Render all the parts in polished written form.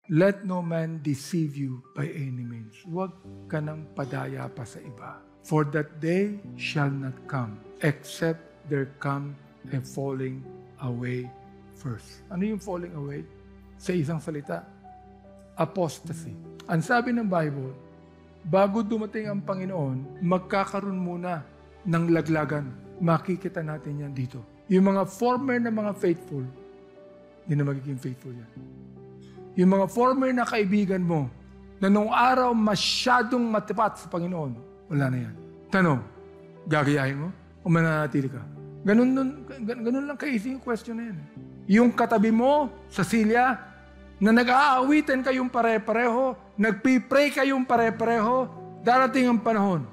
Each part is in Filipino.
Let no man deceive you by any means. Huwag ka nang padaya pa sa iba. For that day shall not come, except there come a falling away first. Ano yung falling away? Sa isang salita, apostasy. Ang sabi ng Bible, bago dumating ang Panginoon, magkakaroon muna ng laglagan. Makikita natin yan dito. Yung mga former na mga faithful, hindi na magiging faithful yan. Yung mga former na kaibigan mo, na nung araw masyadong matapat sa Panginoon, wala na yan. Tanong, gagayahin mo o mananatili ka? Ganun lang ka-easy yung question na yan. Yung katabi mo sa silya, na nag-aawitan kayong pare-pareho, nagpipray kayong pare-pareho, darating ang panahon,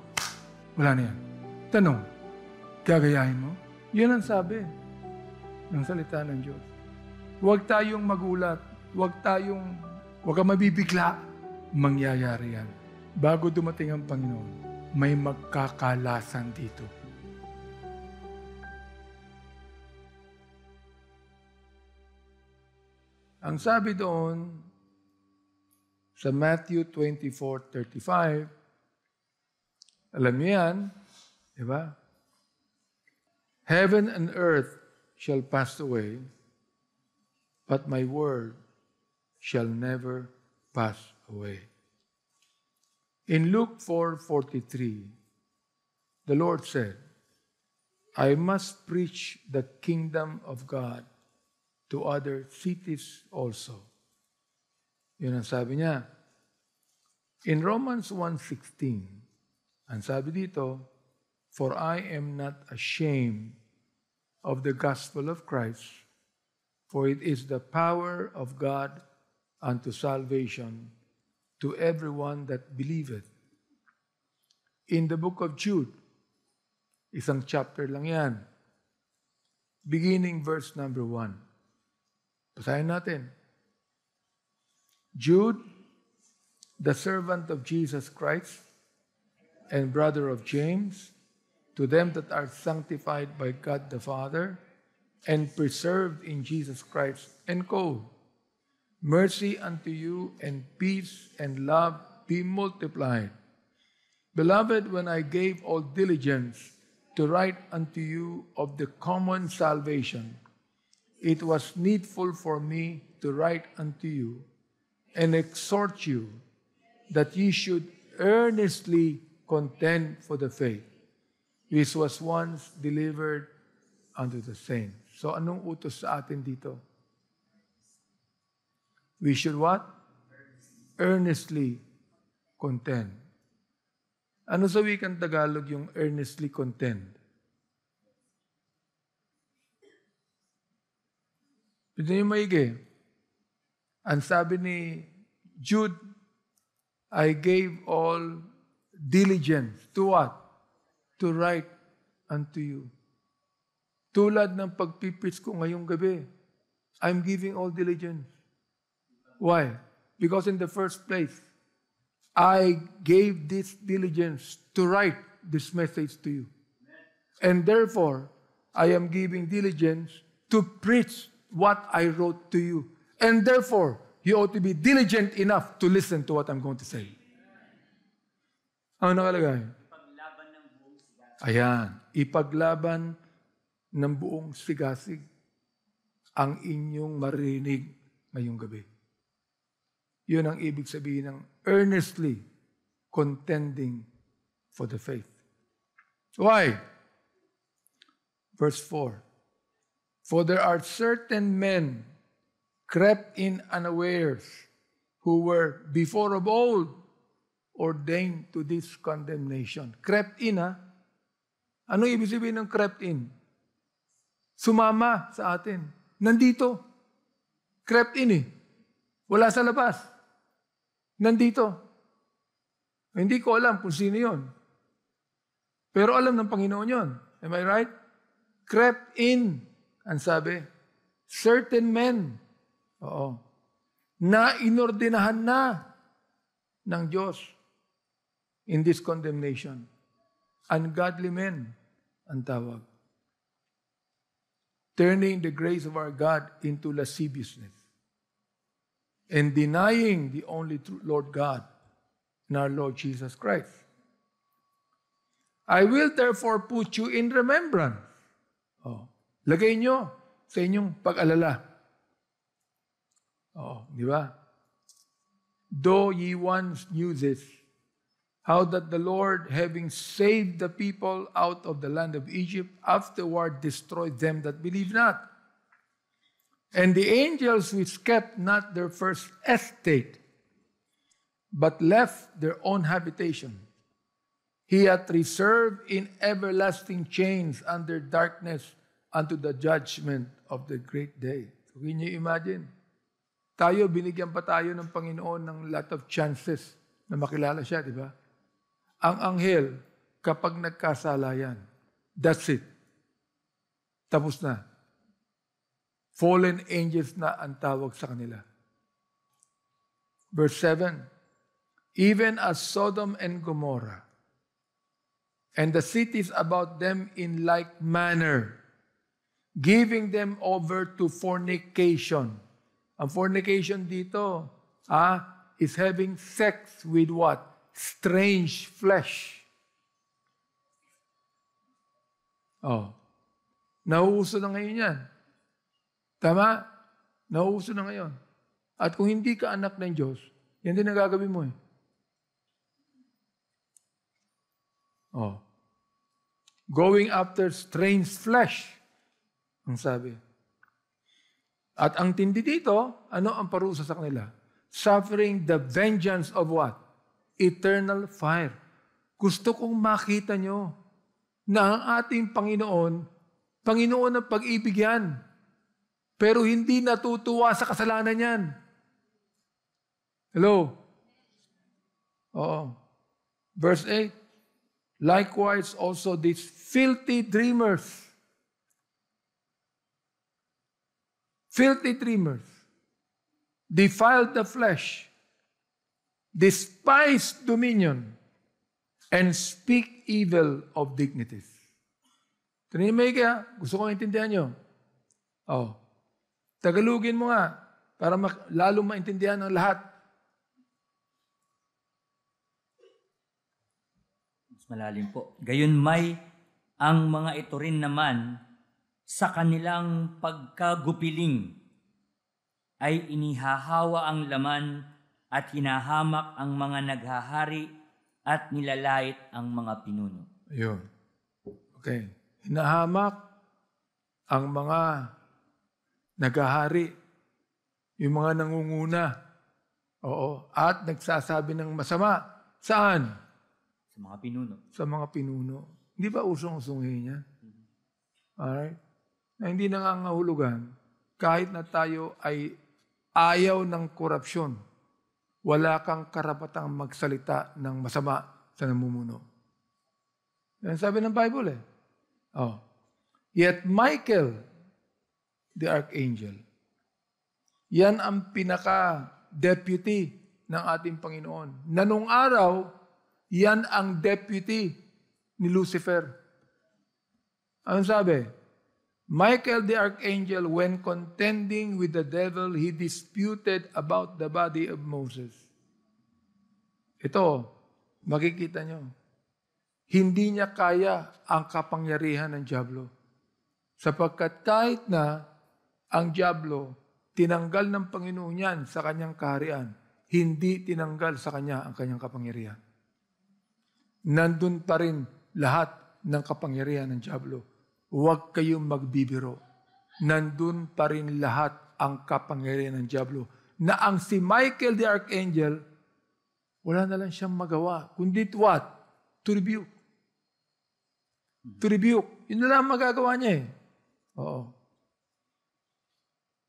wala na yan. Tanong, gagayahin mo? Yun ang sabi ng salita ng Diyos. Huwag tayong magulat. Huwag kang mabibigla. Mangyayari yan. Bago dumating ang Panginoon, may magkakalasan dito. Ang sabi doon sa Matthew 24:35, alam niyo yan, di ba? Heaven and earth shall pass away, but my word shall never pass away. In Luke 4:43, the Lord said, I must preach the kingdom of God to other cities also. Yun ang sabi niya. In Romans 1:16, ang sabi dito, for I am not ashamed of the gospel of Christ, for it is the power of God unto salvation to everyone that believeth. In the book of Jude, isang chapter lang yan, beginning verse number 1. Basahin natin. Jude, the servant of Jesus Christ and brother of James, to them that are sanctified by God the Father and preserved in Jesus Christ and called, mercy unto you and peace and love be multiplied. Beloved, when I gave all diligence to write unto you of the common salvation, it was needful for me to write unto you and exhort you that ye should earnestly contend for the faith, which was once delivered unto the saints. So anong utos sa atin dito? We should what? Earnestly contend. Ano sa wikang Tagalog yung earnestly contend? Ito yung maigi. Ang sabi ni Jude, I gave all diligence to what? To write unto you. Tulad ng pagpipits ko ngayong gabi, I'm giving all diligence. Why? Because in the first place, I gave this diligence to write this message to you. And therefore, I am giving diligence to preach what I wrote to you. And therefore, you ought to be diligent enough to listen to what I'm going to say. Ano nakalagay? Ipaglaban ng buong sigasig. Ayan. Ipaglaban ng buong sigasig ang inyong marinig ngayong gabi. Yun ang ibig sabihin ng earnestly contending for the faith. Why? Verse 4. For there are certain men crept in unawares who were before of old ordained to this condemnation. Crept in, ha? Ano ibig sabihin ng crept in? Sumama sa atin. Nandito. Crept in eh. Wala sa labas. Nandito. Hindi ko alam kung sino yon. Pero alam ng Panginoon yon. Am I right? Crept in. Ang sabi, certain men, na inordinahan na ng Diyos in this condemnation. Ungodly men, ang tawag. Turning the grace of our God into lasciviousness. and denying the only true Lord God and our Lord Jesus Christ. I will therefore put you in remembrance. Lagay nyo sa inyong pag-alala. Di ba? Though ye once knew this, how that the Lord, having saved the people out of the land of Egypt, afterward destroyed them that believe not. And the angels which kept not their first estate, but left their own habitation, He hath reserved in everlasting chains under darkness unto the judgment of the great day. So can you imagine? Tayo, binigyan pa tayo ng Panginoon ng lot of chances na makilala siya, di ba? Ang anghel, kapag nagkasala yan, that's it. Tapos na. Fallen angels na ang tawag sa kanila. Verse 7, even as Sodom and Gomorrah, and the cities about them in like manner, giving them over to fornication. Ang fornication dito is having sex with what? Strange flesh. Nauuso na ngayon yan. Tama? Nauuso na ngayon. At kung hindi ka anak ng Diyos, yan din ang gagawin mo . Going after strange flesh, ang sabi. At ang tindi dito, ano ang parusa sa kanila? Suffering the vengeance of what? Eternal fire. Gusto kong makita nyo na ang ating Panginoon ng pag-ibig yan. Pero hindi natutuwa sa kasalanan yan. Hello? Verse 8. Likewise also these filthy dreamers, defiled the flesh, despise dominion, and speak evil of dignities. Tinimay ka, gusto kong intindihan nyo. Tagalugin mo nga, para lalo maintindihan ng lahat. Malalim po. Gayunmay, ang mga ito rin naman sa kanilang pagkagupiling ay inihahawa ang laman at hinahamak ang mga naghahari at nilalait ang mga pinuno. Ayun. Okay. Hinahamak ang mga naghahari, yung mga nangunguna. At nagsasabi ng masama. Saan? Sa mga pinuno. Sa mga pinuno. Hindi ba usong-usungin niya? Alright? Na hindi nangangahulugan, kahit na tayo ay ayaw ng korupsyon, wala kang karapatang magsalita ng masama sa namumuno. Yan sabi ng Bible . Yet Michael, the archangel, yan ang pinaka-deputy ng ating Panginoon. Na nung araw, yan ang deputy ni Lucifer. Ano sabi? Michael the archangel, when contending with the devil, he disputed about the body of Moses. Ito, makikita nyo. Hindi niya kaya ang kapangyarihan ng dyablo. Sapagkat kahit na ang dyablo, tinanggal ng Panginoon yan sa kanyang kaharian, hindi tinanggal sa kanya ang kanyang kapangyarihan. Nandun pa rin lahat ng kapangyarihan ng dyablo. Huwag kayong magbibiro. Nandun pa rin lahat ang kapangyarihan ng dyablo. Na ang si Michael the Archangel, wala na lang siyang magawa. Kundi what? To rebuke. To rebuke. Yun na lang magagawa niya .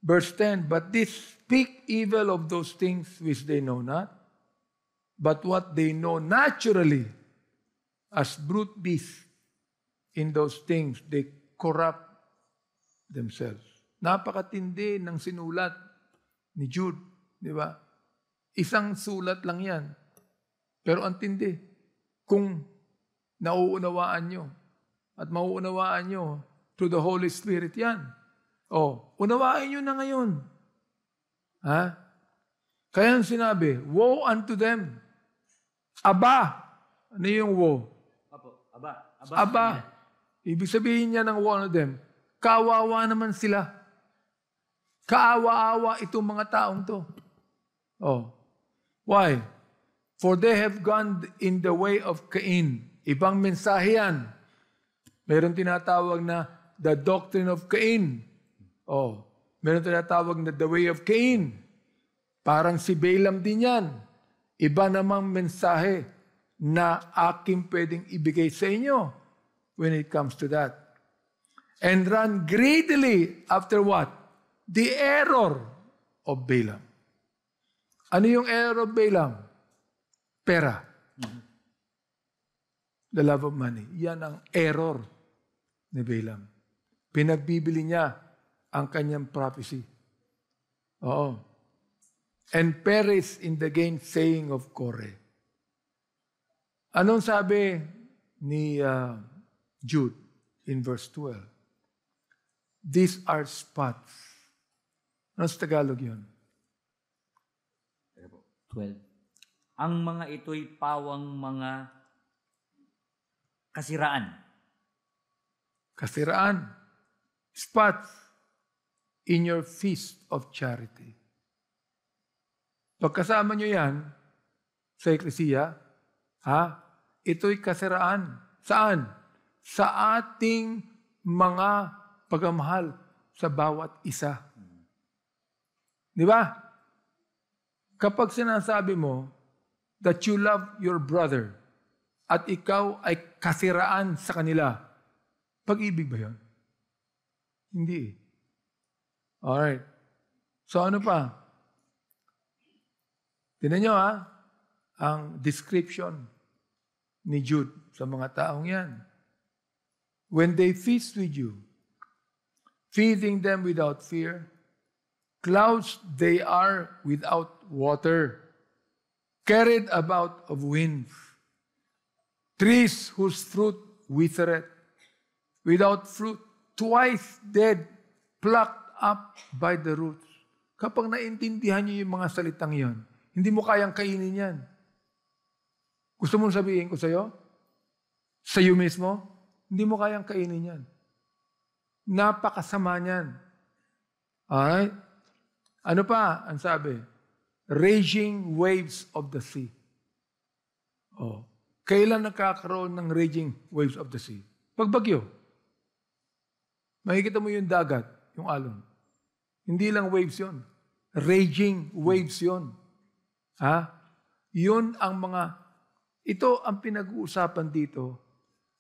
Verse 10, but this speak evil of those things which they know not, but what they know naturally, as brute beasts, in those things, they corrupt themselves. Napakatindi ng sinulat ni Jude, di ba? Isang sulat lang yan. Pero ang tindi, kung nauunawaan nyo, at mauunawaan nyo through the Holy Spirit yan. Unawain nyo na ngayon. Kaya ang sinabi, woe unto them. Aba. Ano yung woe? Apo, aba. Aba. Ibig sabihin niya ng woe unto them, kawawa naman sila. Kaawa-awa itong mga taong to. Oh. Why? For they have gone in the way of Cain. Ibang mensahe yan. Meron tinatawag na the doctrine of Cain. Oh. Meron tinatawag na the way of Cain. Parang si Balaam din yan. Iba namang mensahe na aking pwedeng ibigay sa inyo when it comes to that. And run greedily after what? The error of Balaam. Ano yung error of Balaam? Pera. The love of money. Yan ang error ni Balaam. Pinagbibili niya ang kanyang prophecy. Oo. And perish in the gainsaying of Kore. Anong sabi ni Jude in verse 12? These are spots. Ano sa Tagalog yun? 12. Ang mga ito'y pawang mga kasiraan. Kasiraan. Spots in your feast of charity. Pagkasama nyo yan sa eklesiya, ito'y kasiraan. Saan? Sa ating mga pagmamahal sa bawat isa. Di ba? Kapag sinasabi mo that you love your brother at ikaw ay kasiraan sa kanila, pag-ibig ba yun? Hindi. Alright. So ano pa? Tingnan nyo ang description ni Jude sa mga taong yan. When they feast with you, feeding them without fear, clouds they are without water, carried about of winds, trees whose fruit withereth, without fruit, twice dead, plucked up by the roots. Kapag naintindihan niyo yung mga salitang yon, hindi mo kayang kainin yan. Gusto mong sabihin ko sa'yo? Sa'yo mismo? Hindi mo kayang kainin yan. Napakasama niyan. Alright? Ano pa ang sabi? Raging waves of the sea. Oh. Kailan nagkakaroon ng raging waves of the sea? Pag bagyo. Makikita mo yung dagat, yung alon. Hindi lang waves yon. Raging waves yon. Yun ang ito ang pinag-uusapan dito.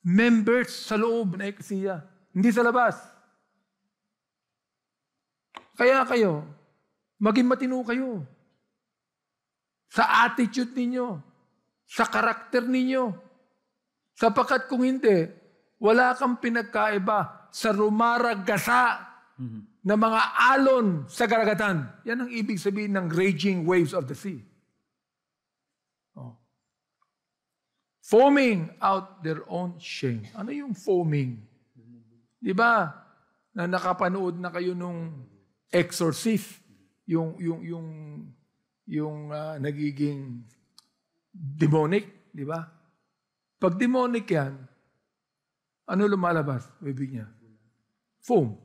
Members sa loob na eklesiya. Hindi sa labas. Kaya kayo, maging matino kayo. Sa attitude ninyo. Sa karakter ninyo. Sapagkat kung hindi, wala kang pinagkaiba sa rumaragasa na mga alon sa karagatan. Yan ang ibig sabihin ng raging waves of the sea. Foaming out their own shame. Ano yung foaming? Di ba? Na nakapanood na kayo nung Exorcist, yung nagiging demonic, di ba? Pag demonic yan, ano lumalabas? Bibig niya. Foam.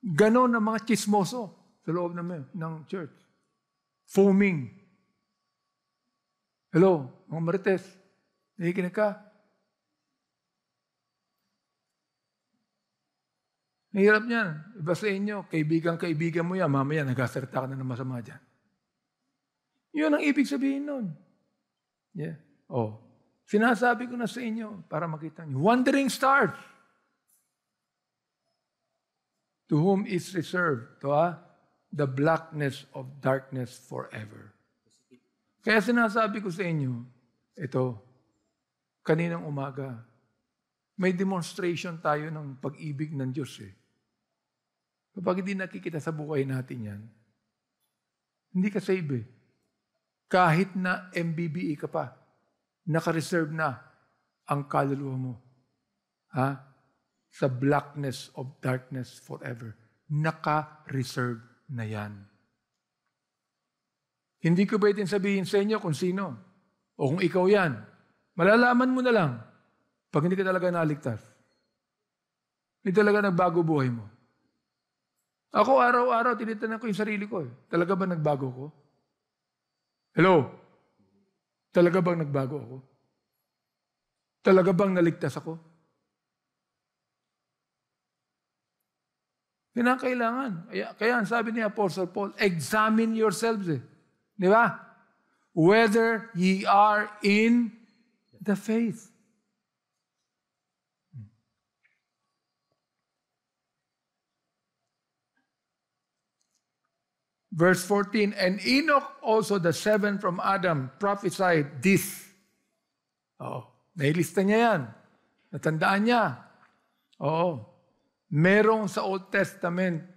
Ganon ang mga chismoso sa loob ng church. Foaming. Hello, mga Marites. Nakikinig ka? Mahirap niyan. Iba sa inyo, kaibigan mo yan, mamaya nagsasalita ka na ng masama dyan. Yun ang ibig sabihin nun. Yeah. Sinasabi ko na sa inyo para makita niyo. Wandering stars. To whom is reserved the blackness of darkness forever. Kaya sinasabi ko sa inyo, ito, kaninang umaga, may demonstration tayo ng pag-ibig ng Diyos . Kapag hindi nakikita sa buhay natin yan, hindi ka save . Kahit na MBBE ka pa, naka-reserve na ang kaluluwa mo. Sa blackness of darkness forever. naka-reserve na yan. Hindi ko pwedeng sabihin sa inyo kung sino o kung ikaw yan. Malalaman mo na lang pag hindi ka talaga naligtas. Hindi talaga nagbago buhay mo. Ako araw-araw tinitanong ko yung sarili ko. Talaga ba nagbago ko? Hello? Talaga bang nagbago ako? Talaga bang naligtas ako? Kinakailangan. Kaya ang sabi ni Apostle Paul, examine yourselves. Di ba? Whether ye are in the faith. Verse 14, and Enoch also, the seventh from Adam, prophesied this. Nailista niya yan. Natandaan niya. Merong sa Old Testament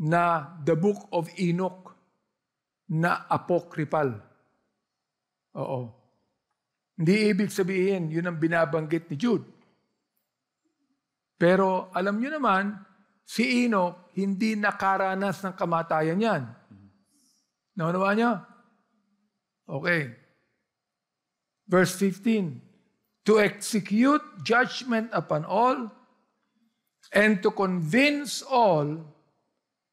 na the book of Enoch na apocryphal. Hindi ibig sabihin, yun ang binabanggit ni Jude. Pero alam niyo naman, si Enoch, hindi nakaranas ng kamatayan yan. Naunawa niyo? Okay. Verse 15. To execute judgment upon all, and to convince all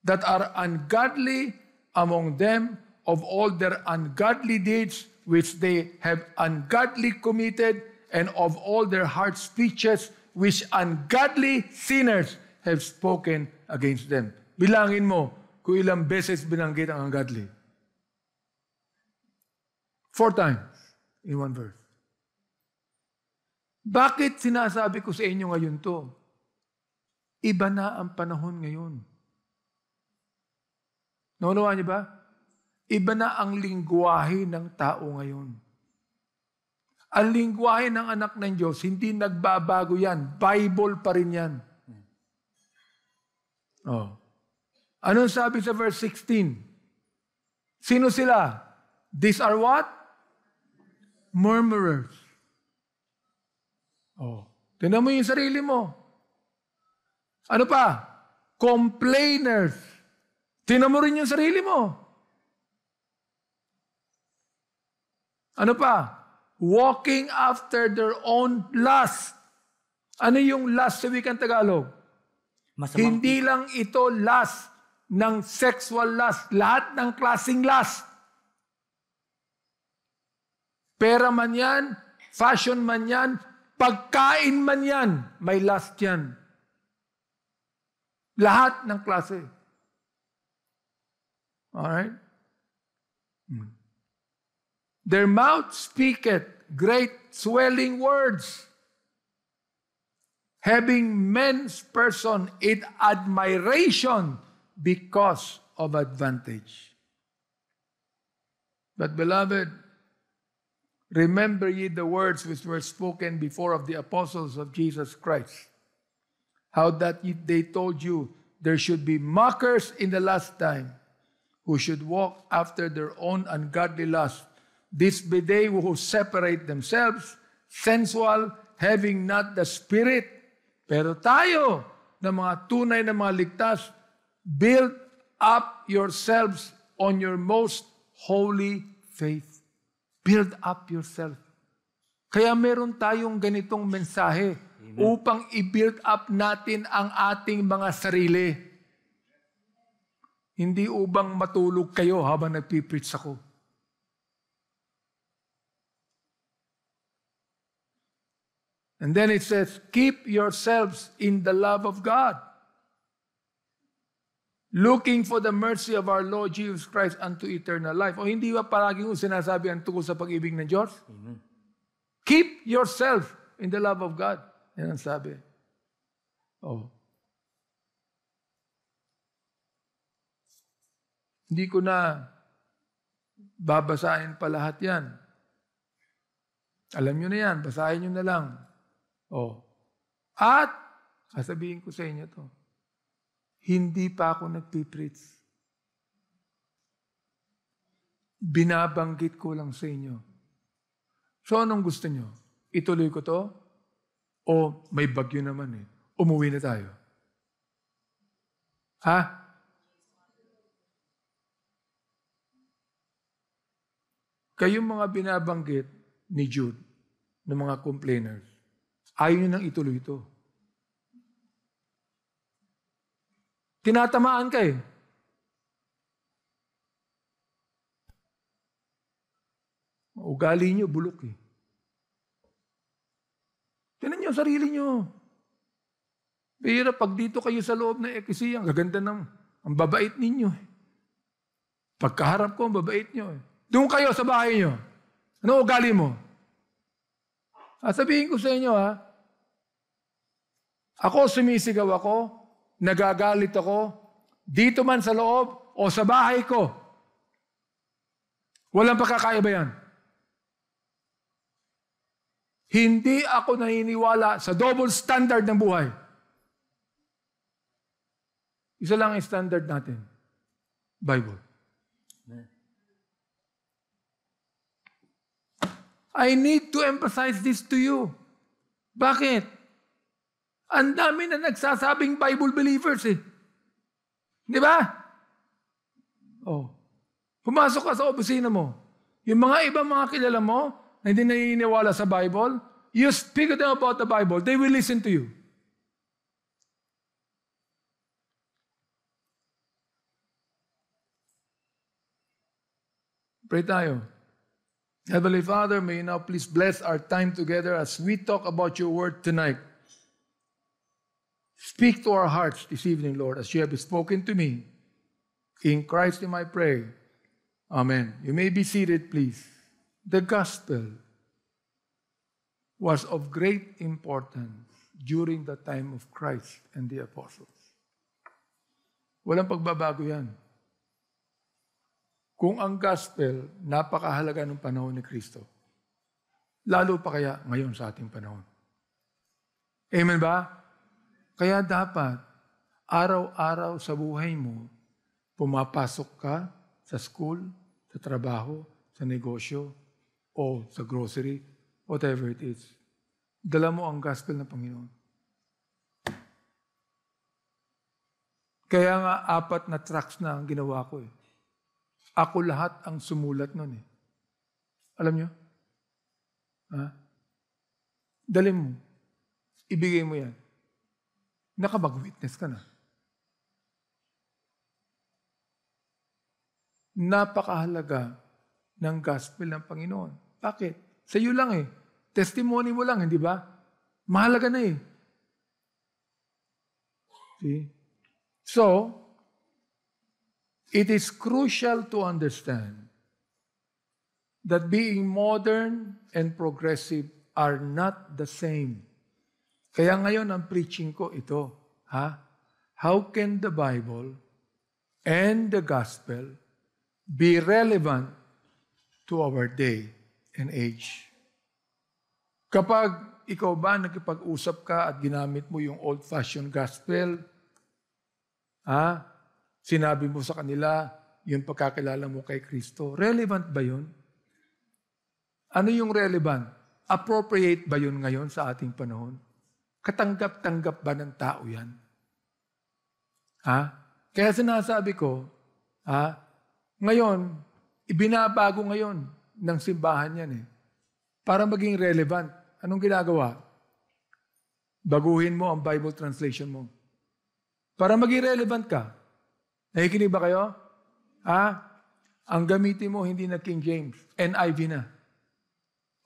that are ungodly among them of all their ungodly deeds which they have ungodly committed, and of all their hard speeches which ungodly sinners have spoken against them. Bilangin mo kung ilang beses binanggit ang ungodly. 4 times in one verse. Bakit sinasabi ko sa inyo ngayon to? Iba na ang panahon ngayon. Naunawa niyo ba? Iba na ang lingwahe ng tao ngayon. Ang lingwahe ng anak ng Diyos, hindi nagbabago yan. Bible pa rin yan. Anong sabi sa verse 16? Sino sila? These are what? Murmurers. Tingnan mo yung sarili mo. Ano pa? Complainers. Tingnan mo rin yung sarili mo. Ano pa? Walking after their own lust. Ano yung lust sa wikang Tagalog? Hindi lang ito lust ng sexual lust. Lahat ng klaseng lust. Pera man yan, fashion man yan, pagkain man yan, may lust yan. Lahat ng klase. Alright? Their mouth speaketh great swelling words, having men's person in admiration because of advantage. But beloved, remember ye the words which were spoken before of the apostles of Jesus Christ, how that they told you there should be mockers in the last time, who should walk after their own ungodly lust. This be they who separate themselves, sensual, having not the Spirit. Pero tayo, na mga tunay na mga ligtas, build up yourselves on your most holy faith. Build up yourself. Kaya meron tayong ganitong mensahe. Amen. Upang i-build up natin ang ating mga sarili. Hindi upang matulog kayo habang nagpipreach ako. And then it says, keep yourselves in the love of God, looking for the mercy of our Lord Jesus Christ unto eternal life. O hindi ba palaging sinasabi ang tungkol sa pag-ibig ng Diyos? Amen. Keep yourself in the love of God. Yan ang sabi. Hindi ko na babasahin pa lahat yan. Alam nyo na yan, basahin nyo na lang. At, sasabihin ko sa inyo to, hindi pa ako nagpipreach. Binabanggit ko lang sa inyo. So, anong gusto nyo? Ituloy ko to? O may bagyo naman umuwi na tayo? Ha? Kayong mga binabanggit ni Jude, ng mga complainers, ayaw nyo nang ituloy ito. Tinatamaan ka eh. Ugali nyo, bulok eh. Tinan nyo sarili nyo. Pero pag dito kayo sa loob ng eklesia, ang gaganda ng ang babait ninyo. Pagkaharap ko, ang babait nyo. Doon kayo sa bahay nyo. Ano ugali mo? Sabihin ko sa inyo ako sumisigaw ako, nagagalit ako, dito man sa loob o sa bahay ko. Walang pagkakaiba yan. Hindi ako naniniwala sa double standard ng buhay. Isa lang ang standard natin. Bible. I need to emphasize this to you. Bakit? Ang dami na nagsasabing Bible believers eh. Di ba? Pumasok ka sa opisina mo. Yung mga ibang mga kilala mo na hindi naniniwala sa Bible, you speak to them about the Bible, they will listen to you. Pray tayo. Heavenly Father, may you now please bless our time together as we talk about your word tonight. Speak to our hearts this evening, Lord, as you have spoken to me. In Christ name I pray. Amen. You may be seated, please. The gospel was of great importance during the time of Christ and the apostles. Walang pagbabago yan. Kung ang gospel, napakahalaga ng panahon ni Kristo, lalo pa kaya ngayon sa ating panahon. Amen ba? Kaya dapat, araw-araw sa buhay mo, pumapasok ka sa school, sa trabaho, sa negosyo, o sa grocery, whatever it is. Dala mo ang gospel ng Panginoon. Kaya nga, 4 na tracts na ang ginawa ko eh. Ako lahat ang sumulat nun eh. Alam nyo? Dali mo. Ibigay mo yan. Nakapag-witness ka na. Napakahalaga ng gospel ng Panginoon. Bakit? Sa iyo lang eh. Testimony mo lang, hindi ba? Mahalaga na eh. See? So, it is crucial to understand that being modern and progressive are not the same. Kaya ngayon ang preaching ko ito. How can the Bible and the gospel be relevant to our day and age? Kapag ikaw ba nakipag-usap ka at ginamit mo yung old-fashioned gospel, sinabi mo sa kanila yung pagkakilala mo kay Kristo, relevant ba yun? Ano yung relevant? Appropriate ba yun ngayon sa ating panahon? Katanggap-tanggap ba ng tao yan? Kaya sinasabi ko, ngayon, ibinabago ngayon ng simbahan yan eh. Para maging relevant. Anong ginagawa? Baguhin mo ang Bible translation mo. Para maging relevant ka. Nakikinig ba kayo? Ang gamitin mo hindi na King James, NIV na.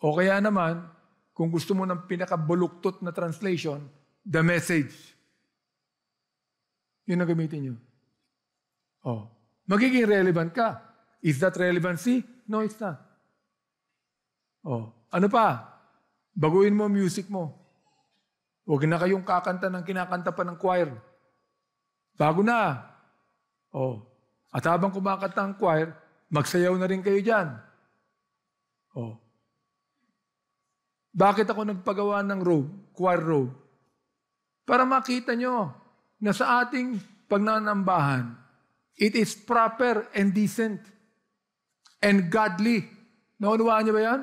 O kaya naman, kung gusto mo ng pinakabuluktot na translation, the Message. Yun ang gamitin nyo. Magiging relevant ka. Is that relevancy? No, it's not. Ano pa? Baguhin mo music mo. Huwag na kayong kakanta ng kinakanta pa ng choir. Bago na. At habang kumakanta ang choir, magsayaw na rin kayo dyan. Bakit ako nagpagawa ng robe, choir robe? Para makita nyo na sa ating pagnanambahan, it is proper and decent and godly. Naunawaan niyo ba yan?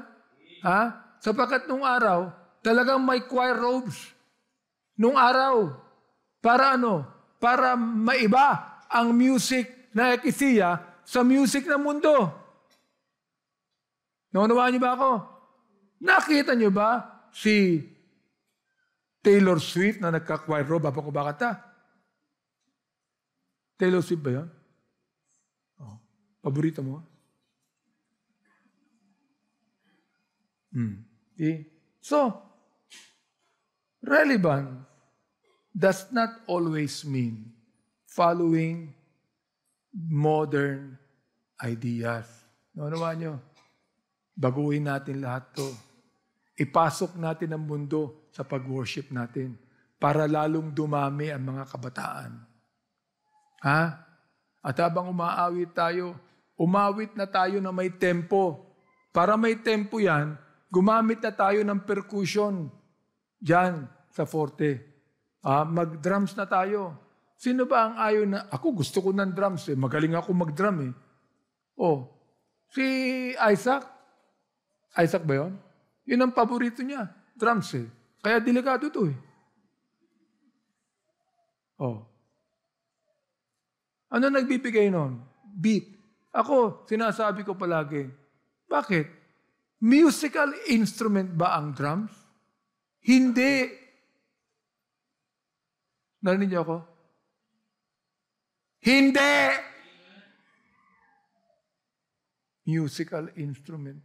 Sapagkat nung araw, talagang may choir robes. Nung araw, para ano? para maiba ang music na ekisiya sa music ng mundo. Naunawaan niyo ba ako? Nakita niyo ba si Taylor Swift na nagka-choir robe habang kumakanta? Taylor Swift ba yun? Oh, paborito mo? Okay. So, relevant does not always mean following modern ideas. Naunawaan nyo? Baguhin natin lahat to. Ipasok natin ang mundo sa pag-worship natin para lalong dumami ang mga kabataan. Ha? At habang umaawit tayo, umawit na tayo na may tempo. Para may tempo yan, gumamit na tayo ng percussion dyan sa forte. Mag-drums na tayo. Sino ba ang ayaw na, ako gusto ko ng drums eh. Magaling ako mag-drum eh. Oh, si Isaac. Isaac ba yun? Yun ang paborito niya. Drums eh. Kaya delikado to eh. Oh. Ano nagbibigay nun? Beat. Ako, sinasabi ko palagi, bakit? Musical instrument ba ang drums? Hindi. Narinig niyo ako? Hindi! Musical instrument.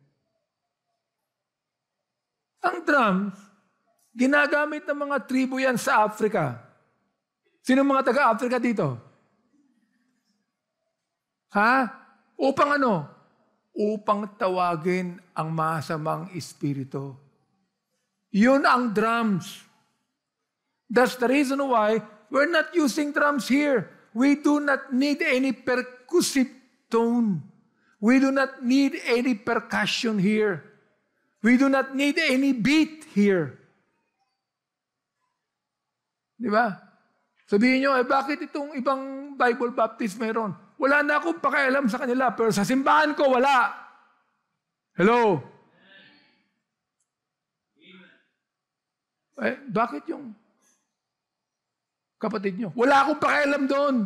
Ang drums, ginagamit ng mga tribo yan sa Africa. Sino mga taga-Africa dito? Ha? Upang ano? Upang tawagin ang masamang espiritu. Yun ang drums. That's the reason why we're not using drums here. We do not need any percussive tone. We do not need any percussion here. We do not need any beat here. Di ba? Sabihin nyo, bakit itong ibang Bible Baptist mayroon? Wala na akong pakialam sa kanila, pero sa simbahan ko, wala. Hello? Bakit yung kapatid nyo? Wala akong pakialam doon.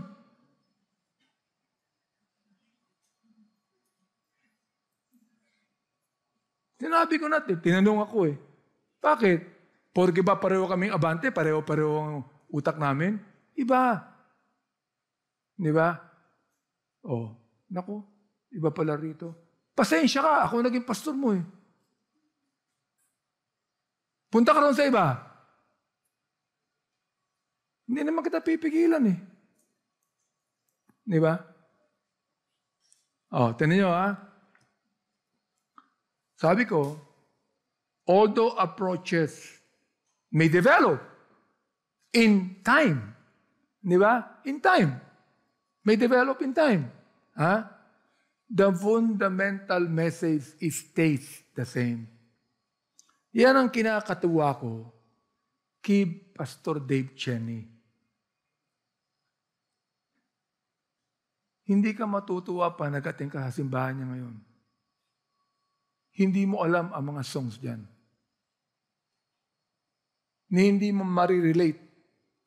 Sinabi ko natin, tinanong ako eh. Bakit? Porque ba pareho kaming abante? Pareho-pareho ang utak namin? Iba. Di ba? Oh, naku, iba pala rito. Pasensya ka, ako naging pastor mo eh. Punta ka ron sa iba. Hindi naman kita pipigilan eh. Di ba? Oh, tinan nyo ha. Sabi ko, although approaches may develop in time. Di ba? In time. May develop in time. Ha? The fundamental message stays the same. Yan ang kinakatuwa ko kay Pastor Dave Cheney. Hindi ka matutuwa pa nagating ka sa simbahan niya ngayon. Hindi mo alam ang mga songs diyan. Hindi mo marirelate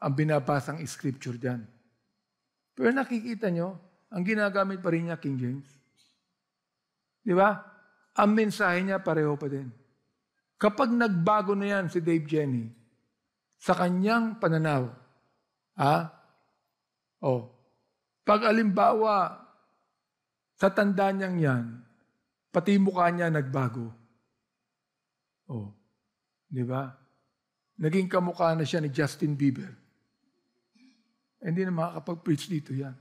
ang binabasang scripture diyan. Pero nakikita nyo, ang ginagamit pa rin niya King James. Di ba? Ang mensahe niya pareho pa din. Kapag nagbago na yan si Dave Cheney, sa kanyang pananaw, pag alimbawa, sa tanda niyang yan, pati mukha niya nagbago. Di ba? Naging kamukha na siya ni Justin Bieber. Hindi na makakapag-preach dito yan.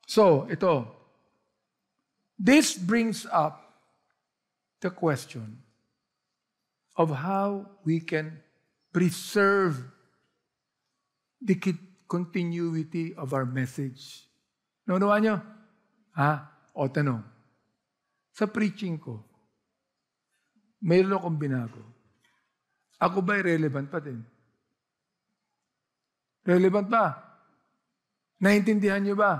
So, ito. This brings up the question of how we can preserve the continuity of our message. Naunawaan nyo? O tanong. Sa preaching ko, mayroon akong binago. Ako ba'y relevant pa din? Relevant ba? Naintindihan nyo ba?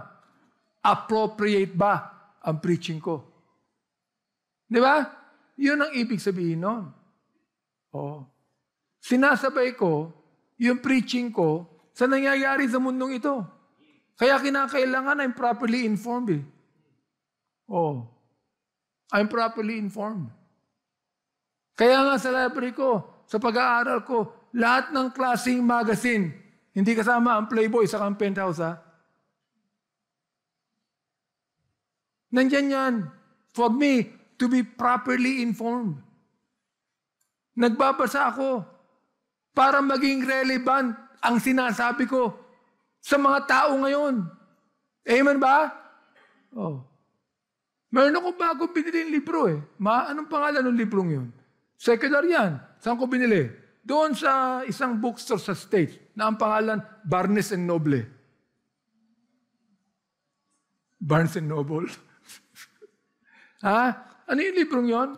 Appropriate ba ang preaching ko? Di ba? Yun ang ibig sabihin nun. Oo. Sinasabay ko yung preaching ko sa nangyayari sa mundong ito. Kaya kinakailangan I'm properly informed. I'm properly informed. Kaya nga sa library ko, sa pag-aaral ko, lahat ng klaseng magazine, hindi kasama ang Playboy sa Penthouse, ha? Nandyan yan. For me, to be properly informed. Nagbabasa ako para maging relevant ang sinasabi ko sa mga tao ngayon. Amen ba? Meron ako bagong binili libro eh. Anong pangalan ng librong yun? Secular yan. Saan ko binili? Doon sa isang bookstore sa States na ang pangalan Barnes & Noble. Barnes & Noble. Ano yung librong yon?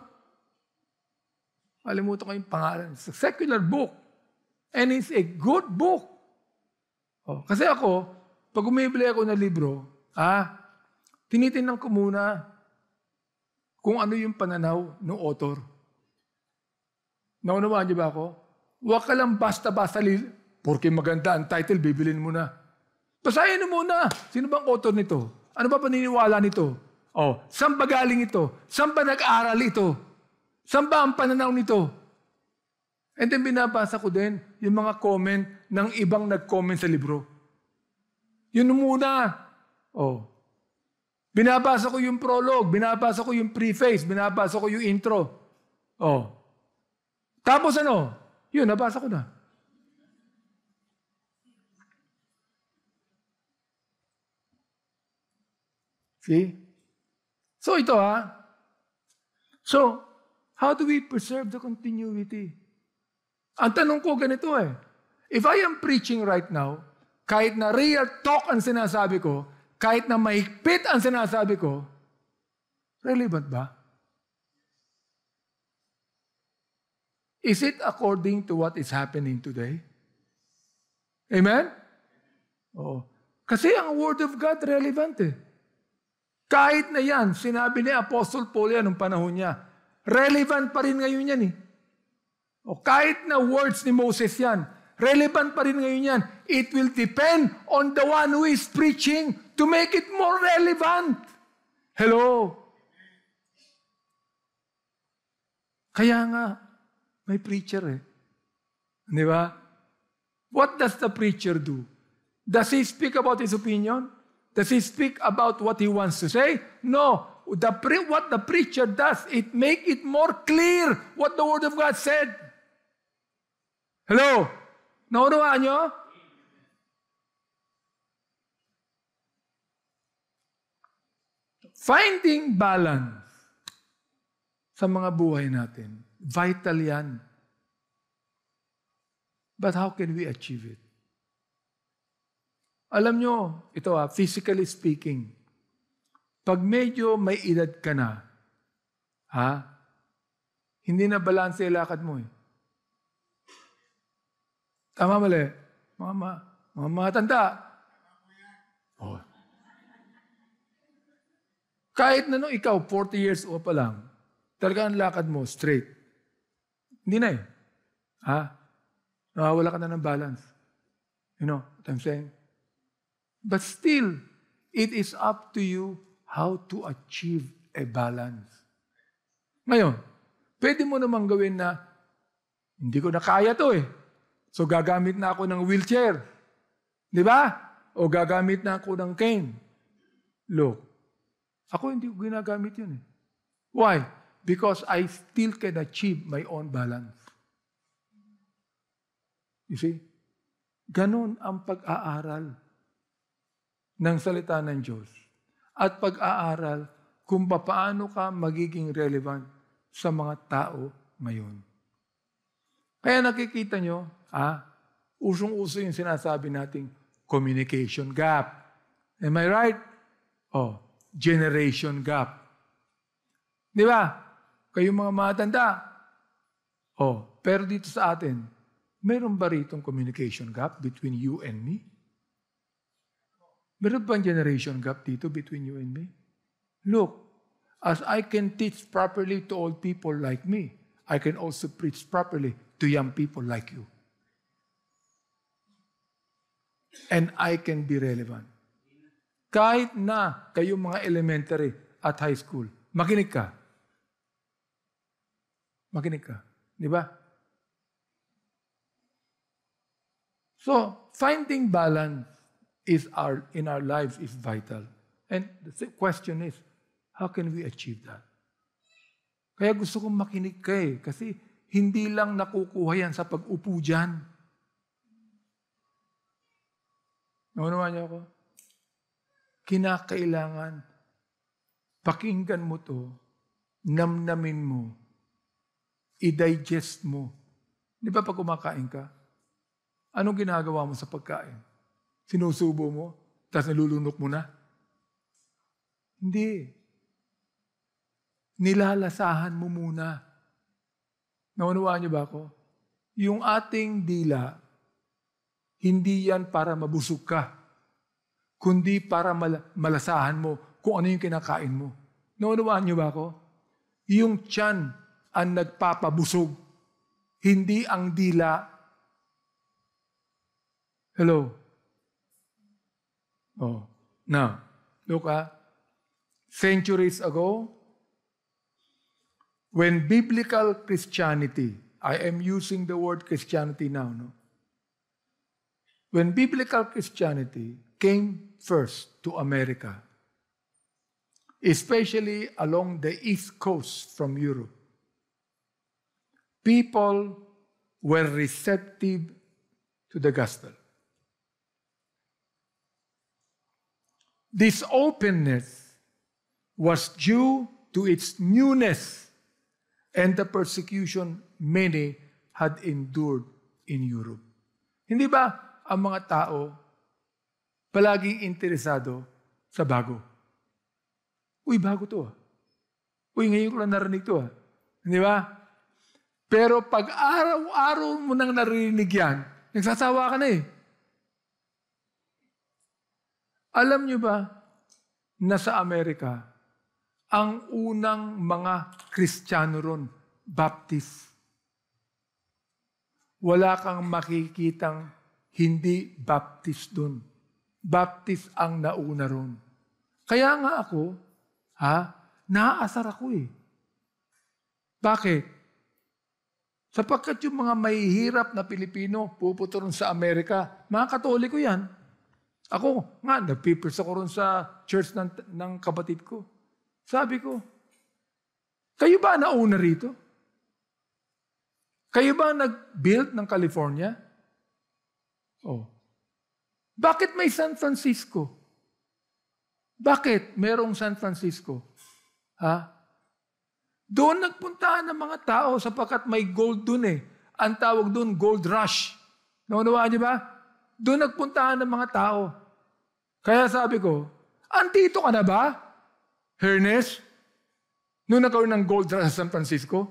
Kalimutan ko yung pangalan. It's a secular book. And it's a good book. Kasi ako, pag umibili ako ng libro, tinitingnan ko muna kung ano yung pananaw ng author. Naunawaan niyo ba ako? Huwag ka lang basta-basta porque maganda ang title, bibilin mo na. Basahin mo muna. Sino bang author nito? Ano ba paniniwala nito? Saan ba galing ito? Saan ba nag-aral ito? Saan ba ang pananaw nito? And then binabasa ko din yung mga comment ng ibang nag-comment sa libro. Yun muna. Binabasa ko yung prologue, binabasa ko yung preface, binabasa ko yung intro. Tapos yun, nabasa ko na. See? So ito So, how do we preserve the continuity? Ang tanong ko ganito If I am preaching right now, kahit na real talk ang sinasabi ko, kahit na mahigpit ang sinasabi ko, relevant ba? Is it according to what is happening today? Amen? Kasi ang Word of God relevant Kahit na yan, sinabi ni Apostle Paul yan nung panahon niya, relevant pa rin ngayon yan kahit na words ni Moses yan, relevant pa rin ngayon yan. It will depend on the one who is preaching to make it more relevant. Hello? Kaya nga, may preacher Di ba? What does the preacher do? Does he speak about his opinion? Does he speak about what he wants to say? No. What the preacher does, it make it more clear what the Word of God said. Hello? Naunawaan nyo? Finding balance sa mga buhay natin, vital yan. But how can we achieve it? Alam nyo, ito physically speaking, pag medyo may edad ka na, hindi na balanse yung lakad mo Tama mali? Mga matanda. Kahit na nung ikaw, 40 years old pa lang, talaga ang lakad mo, straight. Hindi na Nawawala ka na ng balance. You know what I'm saying? But still, it is up to you how to achieve a balance. Ngayon, pwede mo namang gawin na, hindi ko na kaya to So gagamit na ako ng wheelchair. Di ba? O gagamit na ako ng cane. Look, ako hindi ko ginagamit yun Why? Because I still can achieve my own balance. You see? Ganon ang pag-aaral ng salita ng Diyos. At pag-aaral kung paano ka magiging relevant sa mga tao ngayon. Kaya nakikita nyo, usong-uso yung sinasabi nating communication gap. Am I right? Generation gap. Di ba? Kayong mga matanda. Pero dito sa atin, meron ba ritong communication gap between you and me? Meron bang generation gap dito between you and me? Look, as I can teach properly to old people like me, I can also preach properly to young people like you. And I can be relevant. Kahit na kayong mga elementary at high school, makinig ka. Makinig ka. Di ba? So, finding balance in our lives is vital. And the question is, how can we achieve that? Kaya gusto kong makinig ka kasi hindi lang nakukuha yan sa pag-upo dyan. Naunawa niyo ako? Kinakailangan, pakinggan mo to, namnamin mo, i-digest mo. Di ba pag kumakain ka, anong ginagawa mo sa pagkain? Sinusubo mo, tapos nalulunok mo na? Hindi. Nilalasahan mo muna. Naunawaan niyo ba ako? Yung ating dila, hindi yan para mabusog ka, kundi para malasahan mo kung ano yung kinakain mo. Naunawaan niyo ba ako? Yung tiyan ang nagpapabusog, hindi ang dila. Hello? Oh. Now, look centuries ago, when biblical Christianity, I am using the word Christianity now, no? When biblical Christianity came first to America, especially along the East Coast from Europe, people were receptive to the gospel. This openness was due to its newness and the persecution many had endured in Europe. Hindi ba ang mga tao palaging interesado sa bago? Uy, bago to. Uy, ngayon ko lang narinig to. Hindi ba? Pero pag araw-araw mo nang narinig yan, nagsasawa ka na eh. Alam nyo ba na sa Amerika, ang unang mga Kristiyano ron, Baptist. Wala kang makikitang hindi Baptist dun. Baptist ang nauna ron. Kaya nga ako, naaasar ako eh. Bakit? Sapagkat yung mga mahihirap na Pilipino, pupunta ron sa Amerika, mga Katoliko yan. Ako, nga, nagpipers ako ron sa church ng kapatid ko. Sabi ko, kayo ba nauna rito? Kayo ba nag-build ng California? Oh. Bakit may San Francisco? Bakit merong San Francisco? Doon nagpuntahan ng mga tao sapagkat may gold doon eh. Ang tawag doon, gold rush. Naunawaan niyo ba? Doon nagpuntahan ng mga tao. Kaya sabi ko, andito ka na ba, Ernest? Noong nagkaroon ng gold rush sa San Francisco?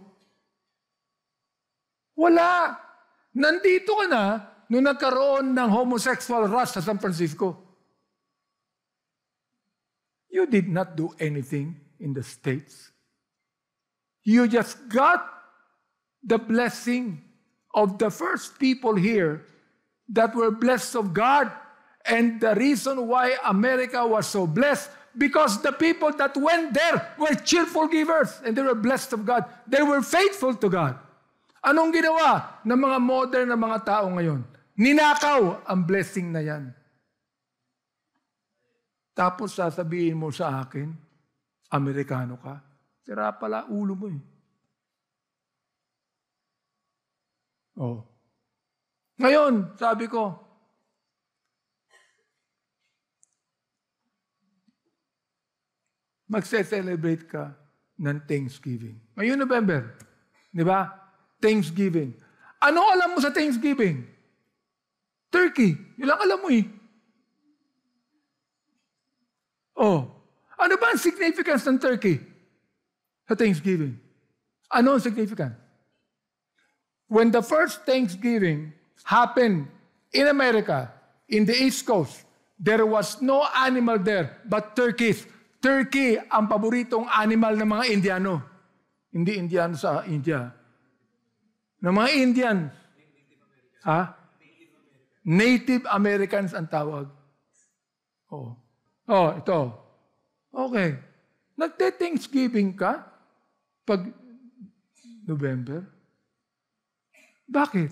Wala. Nandito ka na noong nagkaroon ng homosexual rush sa San Francisco. You did not do anything in the States. You just got the blessing of the first people here that were blessed of God. And the reason why America was so blessed, because the people that went there were cheerful givers and they were blessed of God. They were faithful to God. Anong ginawa ng mga modern na mga tao ngayon? Ninakaw ang blessing na yan. Tapos sasabihin mo sa akin, Amerikano ka? Sira pala ulo mo eh. Oh. Ngayon, sabi ko, magse-celebrate ka ng Thanksgiving. Ngayon, November. Di ba? Thanksgiving. Ano alam mo sa Thanksgiving? Turkey. Yun lang alam mo eh. Oh. Ano ba ang significance ng turkey sa Thanksgiving? Ano ang significance? When the first Thanksgiving happened in America, in the East Coast, there was no animal there but turkeys. Turkey ang paboritong animal ng mga Indiano. Hindi Indiano sa India. ng mga Indian. Ha? Native Americans ang tawag. Oh. Oh, ito. Okay. Nagte-Thanksgiving ka pag November? Bakit?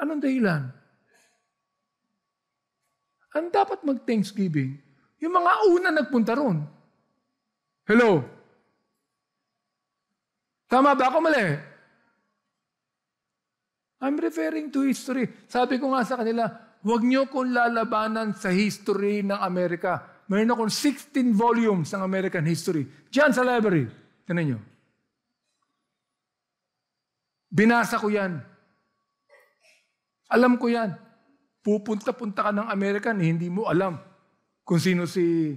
Anong dahilan? Ang dapat mag-Thanksgiving, yung mga una nagpunta ron. Hello? Tama ba ako mali? I'm referring to history. Sabi ko nga sa kanila, huwag niyo kong lalabanan sa history ng Amerika. Mayroon akong 16 volumes ng American history. Diyan sa library. Tinan niyo. Binasa ko yan. Alam ko yan. Pupunta-punta ka ng American, hindi mo alam kung sino si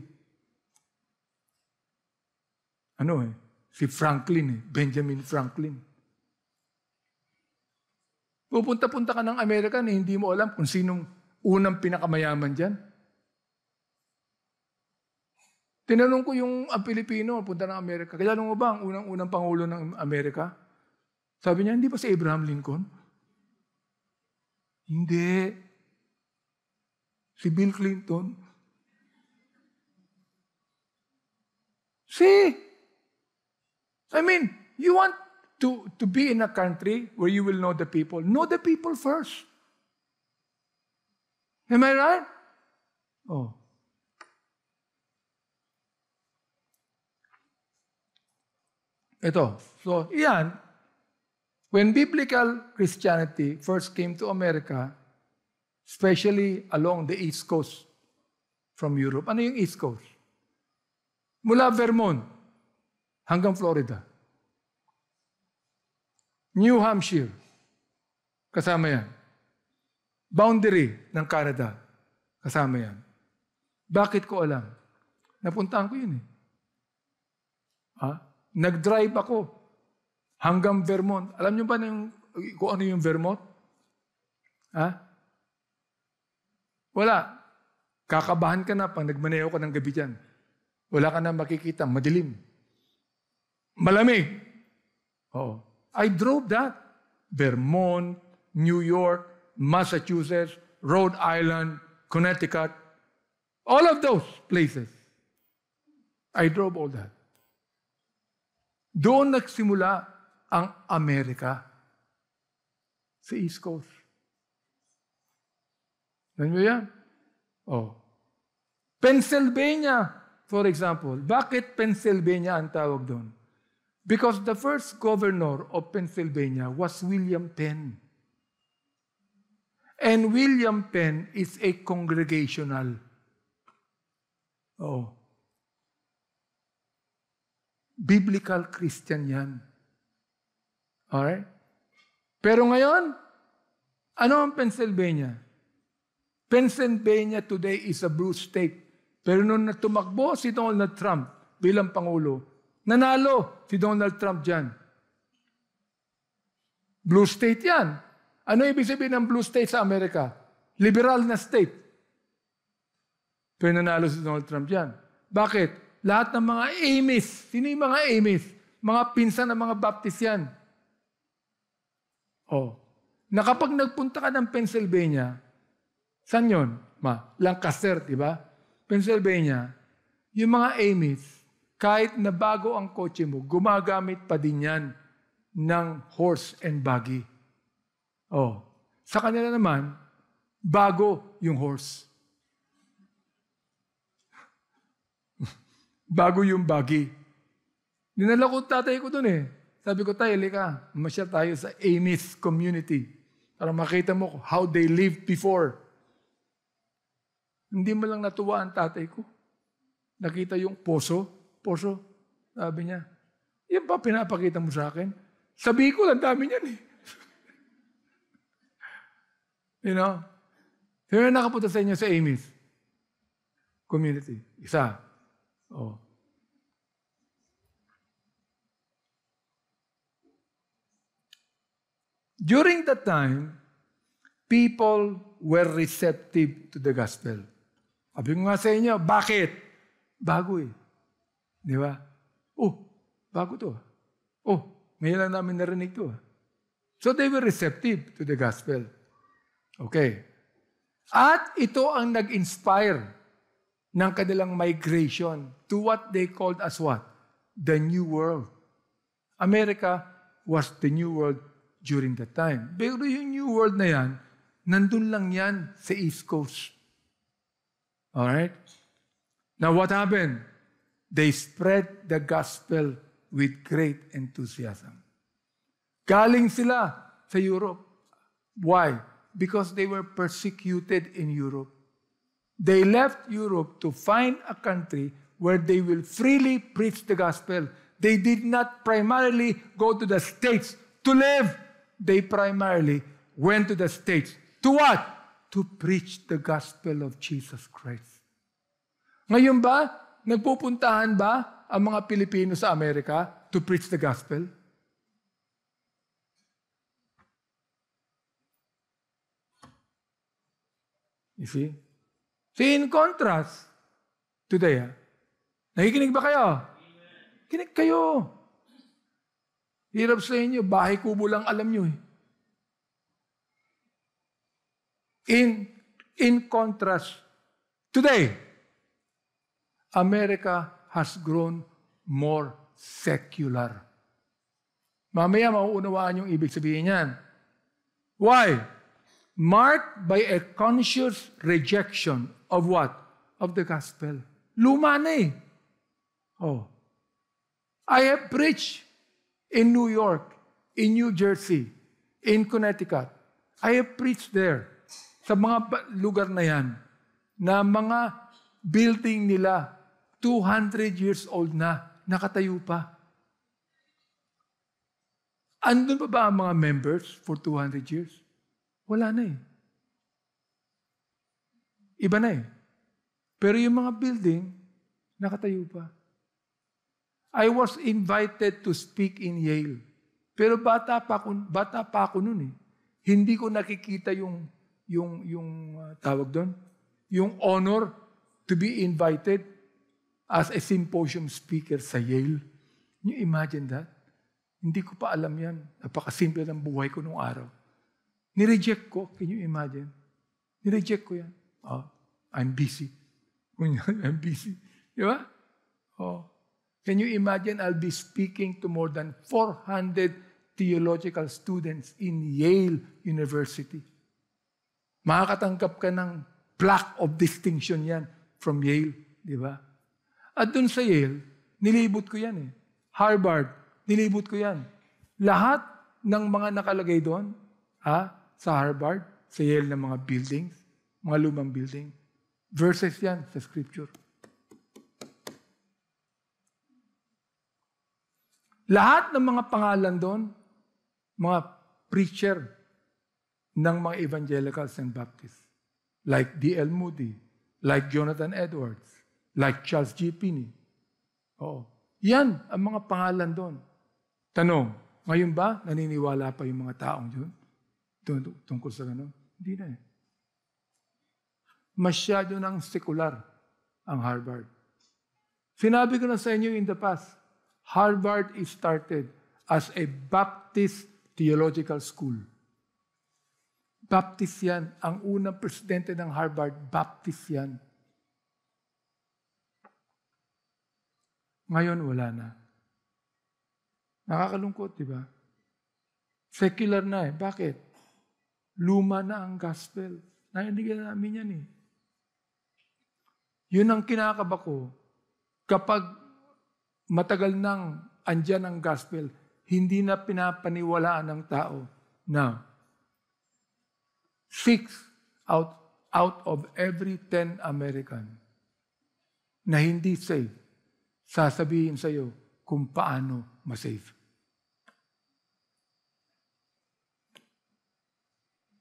Franklin, Benjamin Franklin. Pupunta-punta ka ng American, hindi mo alam kung sinong unang pinakamayaman dyan. Tinanong ko ang Pilipino, punta ng Amerika, kilala mo ba ang unang Pangulo ng Amerika? Sabi niya, hindi ba si Abraham Lincoln? Hindi. Si Bill Clinton. See? I mean, you want to be in a country where you will know the people. Know the people first. Am I right? Oh. Ito. So, yan. When biblical Christianity first came to America, especially along the East Coast from Europe. Ano yung East Coast? Mula Vermont hanggang Florida. New Hampshire. Kasama yan. Boundary ng Canada. Kasama yan. Bakit ko alam? Napuntahan ko yun eh. Nag-drive ako hanggang Vermont. Alam niyo ba kung ano yung Vermont? Wala. Kakabahan ka na pag nagmaneho ka ng gabi dyan. Wala ka na makikita. Madilim. Malamig. Oo. I drove that. Vermont, New York, Massachusetts, Rhode Island, Connecticut. All of those places. I drove all that. Doon nagsimula ang Amerika. Sa East Coast. Ano yan? Oh. Pennsylvania, for example. Bakit Pennsylvania ang tawag doon? Because the first governor of Pennsylvania was William Penn. And William Penn is a congregational. Oh. Biblical Christian yan. Alright? Pero ngayon, ano ang Pennsylvania? Pennsylvania today is a blue state. Pero nung tumakbo si Donald Trump bilang Pangulo, nanalo si Donald Trump dyan. Blue state yan. Ano ibig sabihin ng blue state sa Amerika? Liberal na state. Pero nanalo si Donald Trump dyan. Bakit? Lahat ng mga Amis. Sino yung mga Amis? Mga pinsan ng mga Baptist yan. Oh. Na kapag nagpunta ka ng Pennsylvania, saan yun? Lancaster, di ba? Pennsylvania, yung mga Amis, kahit na bago ang kotse mo, gumagamit pa din yan ng horse and buggy. Oh. Sa kanila naman, bago yung horse. Bago yung buggy. Dinala ko tatay ko dun eh. Sabi ko, tayo, lika, masyal tayo sa Amis community para makita mo how they lived before. Hindi mo lang natuwa ang tatay ko. Nakita yung poso. Sabi niya, yan pa pinapakita mo sa akin? Sabi ko, ang dami niyan eh. You know? Sino nakapunta sa inyo sa Amis community? Isa. Oh. During that time, people were receptive to the gospel. Sabi ko nga sa inyo, bakit? Bago eh. Di ba? Oh, bago to. Oh, ngayon lang namin narinig ito. So they were receptive to the gospel. Okay. At ito ang nag-inspire ng kanilang migration to what they called as what? The New World. America was the New World during that time. Pero yung New World na yan, nandun lang yan sa East Coast. Alright? Now what happened? They spread the gospel with great enthusiasm. Galing sila sa Europe. Why? Because they were persecuted in Europe. They left Europe to find a country where they will freely preach the gospel. They did not primarily go to the States to live. They primarily went to the States. To what? To preach the gospel of Jesus Christ. Ngayon ba, nagpupuntahan ba ang mga Pilipino sa Amerika to preach the gospel? You see? So in contrast, today, nakikinig ba kayo? Kinig kayo. Hirap sa inyo, bahay kubo lang alam nyo eh. In contrast, today, America has grown more secular. Mamaya mauunawaan yung ibig sabihin niyan. Why? Marked by a conscious rejection of what? Of the gospel. Luma na eh. Oh. I have preached in New York, in New Jersey, in Connecticut. I have preached there. Sa mga lugar na yan, na mga building nila, 200 years old na, nakatayo pa. Andun pa ba ang mga members for 200 years? Wala na eh. Iba na eh. Pero yung mga building, nakatayo pa. I was invited to speak in Yale. Pero bata pa ako nun eh. Hindi ko nakikita yung tawag doon, yung honor to be invited as a symposium speaker sa Yale. Can you imagine that? Hindi ko pa alam yan. Napakasimple ng buhay ko nung araw. Nireject ko. Can you imagine? Nireject ko yan. Oh, I'm busy. I'm busy. Di ba? Oh. Can you imagine I'll be speaking to more than 400 theological students in Yale University? Makakatanggap ka ng plaque of distinction yan from Yale. Di ba? At dun sa Yale, nilibot ko yan eh. Harvard, nilibot ko yan. Lahat ng mga nakalagay doon, sa Harvard, sa Yale ng mga buildings, mga lumang building, verses yan sa Scripture. Lahat ng mga pangalan doon, mga preacher ng mga evangelicals and Baptists, like D.L. Moody, like Jonathan Edwards, like Charles G. Finney. Oo. Yan ang mga pangalan doon. Tanong, ngayon ba naniniwala pa yung mga taong doon? Tungkol sa gano'n? Hindi na eh. Masyado ng sekular ang Harvard. Sinabi ko na sa inyo in the past, Harvard is started as a Baptist theological school. Baptist yan. Ang unang presidente ng Harvard, Baptist yan. Ngayon, wala na. Nakakalungkot, di ba? Secular na eh. Bakit? Luma na ang gospel. Naiindigan namin yan eh. Yun ang kinakaba ko. Kapag matagal nang andyan ang gospel, hindi na pinapaniwalaan ng tao na 6 out of every 10 American na hindi saved, sasabihin sa iyo kung paano masave.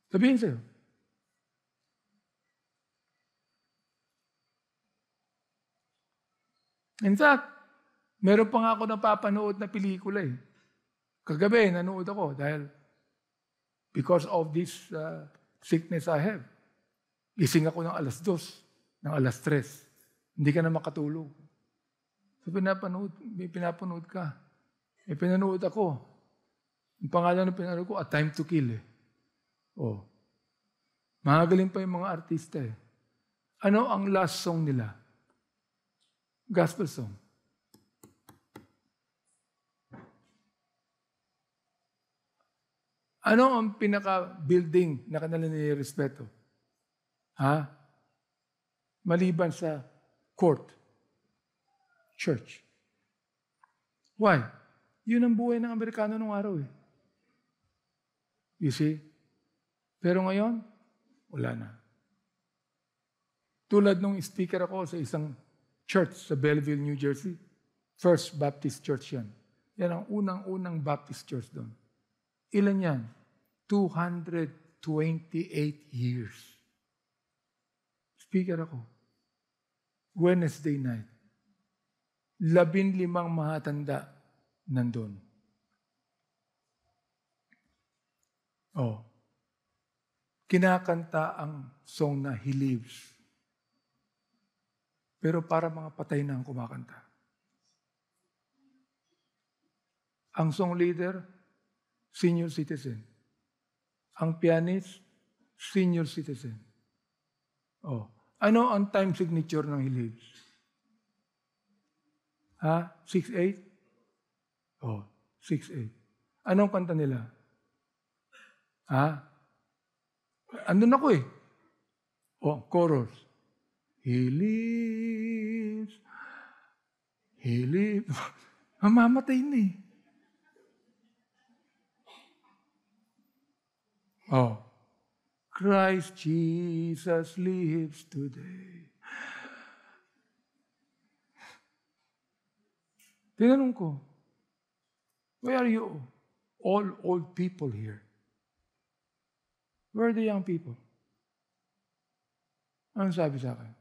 Sabihin sa'yo. In fact, meron pa nga ako napapanood na pelikula eh. Kagabi, nanood ako dahil because of this sickness I have. Gising ako ng alas 2, ng alas 3. Hindi ka na makatulog. So pinapanood ka. Pinanood ako. Ang pangalan ng pinaro ko, A Time to Kill eh. Oh. Mahagaling pa yung mga artista eh. Ano ang last song nila? Gospel song. Ano ang pinaka-building na kanila nilirespeto? Ha? Maliban sa court. Church. Why? Yun ang buhay ng Amerikano nung araw eh. You see? Pero ngayon, wala na. Tulad nung speaker ako sa isang church sa Belleville, New Jersey. First Baptist Church yan. Yan ang unang-unang Baptist Church doon. Ilan yan? 228 years. Speaker ako. Wednesday night. 15 mahatanda nandun. Oh. Kinakanta ang song na He Lives. Pero para mga patay na ang kumakanta. Ang song leader, senior citizen. Ang pianist, senior citizen. Oh. Ano ang time signature ng He Lives? Ha? 6-8? Oh, 6-8. Anong kanta nila? Ha? Andun ako eh. Oh, chorus. He lives. He lives. Mamamatay na eh. Oh. Christ Jesus lives today. Tinanong ko, where are you? All old people here. Where are the young people? Anong sabi sa akin?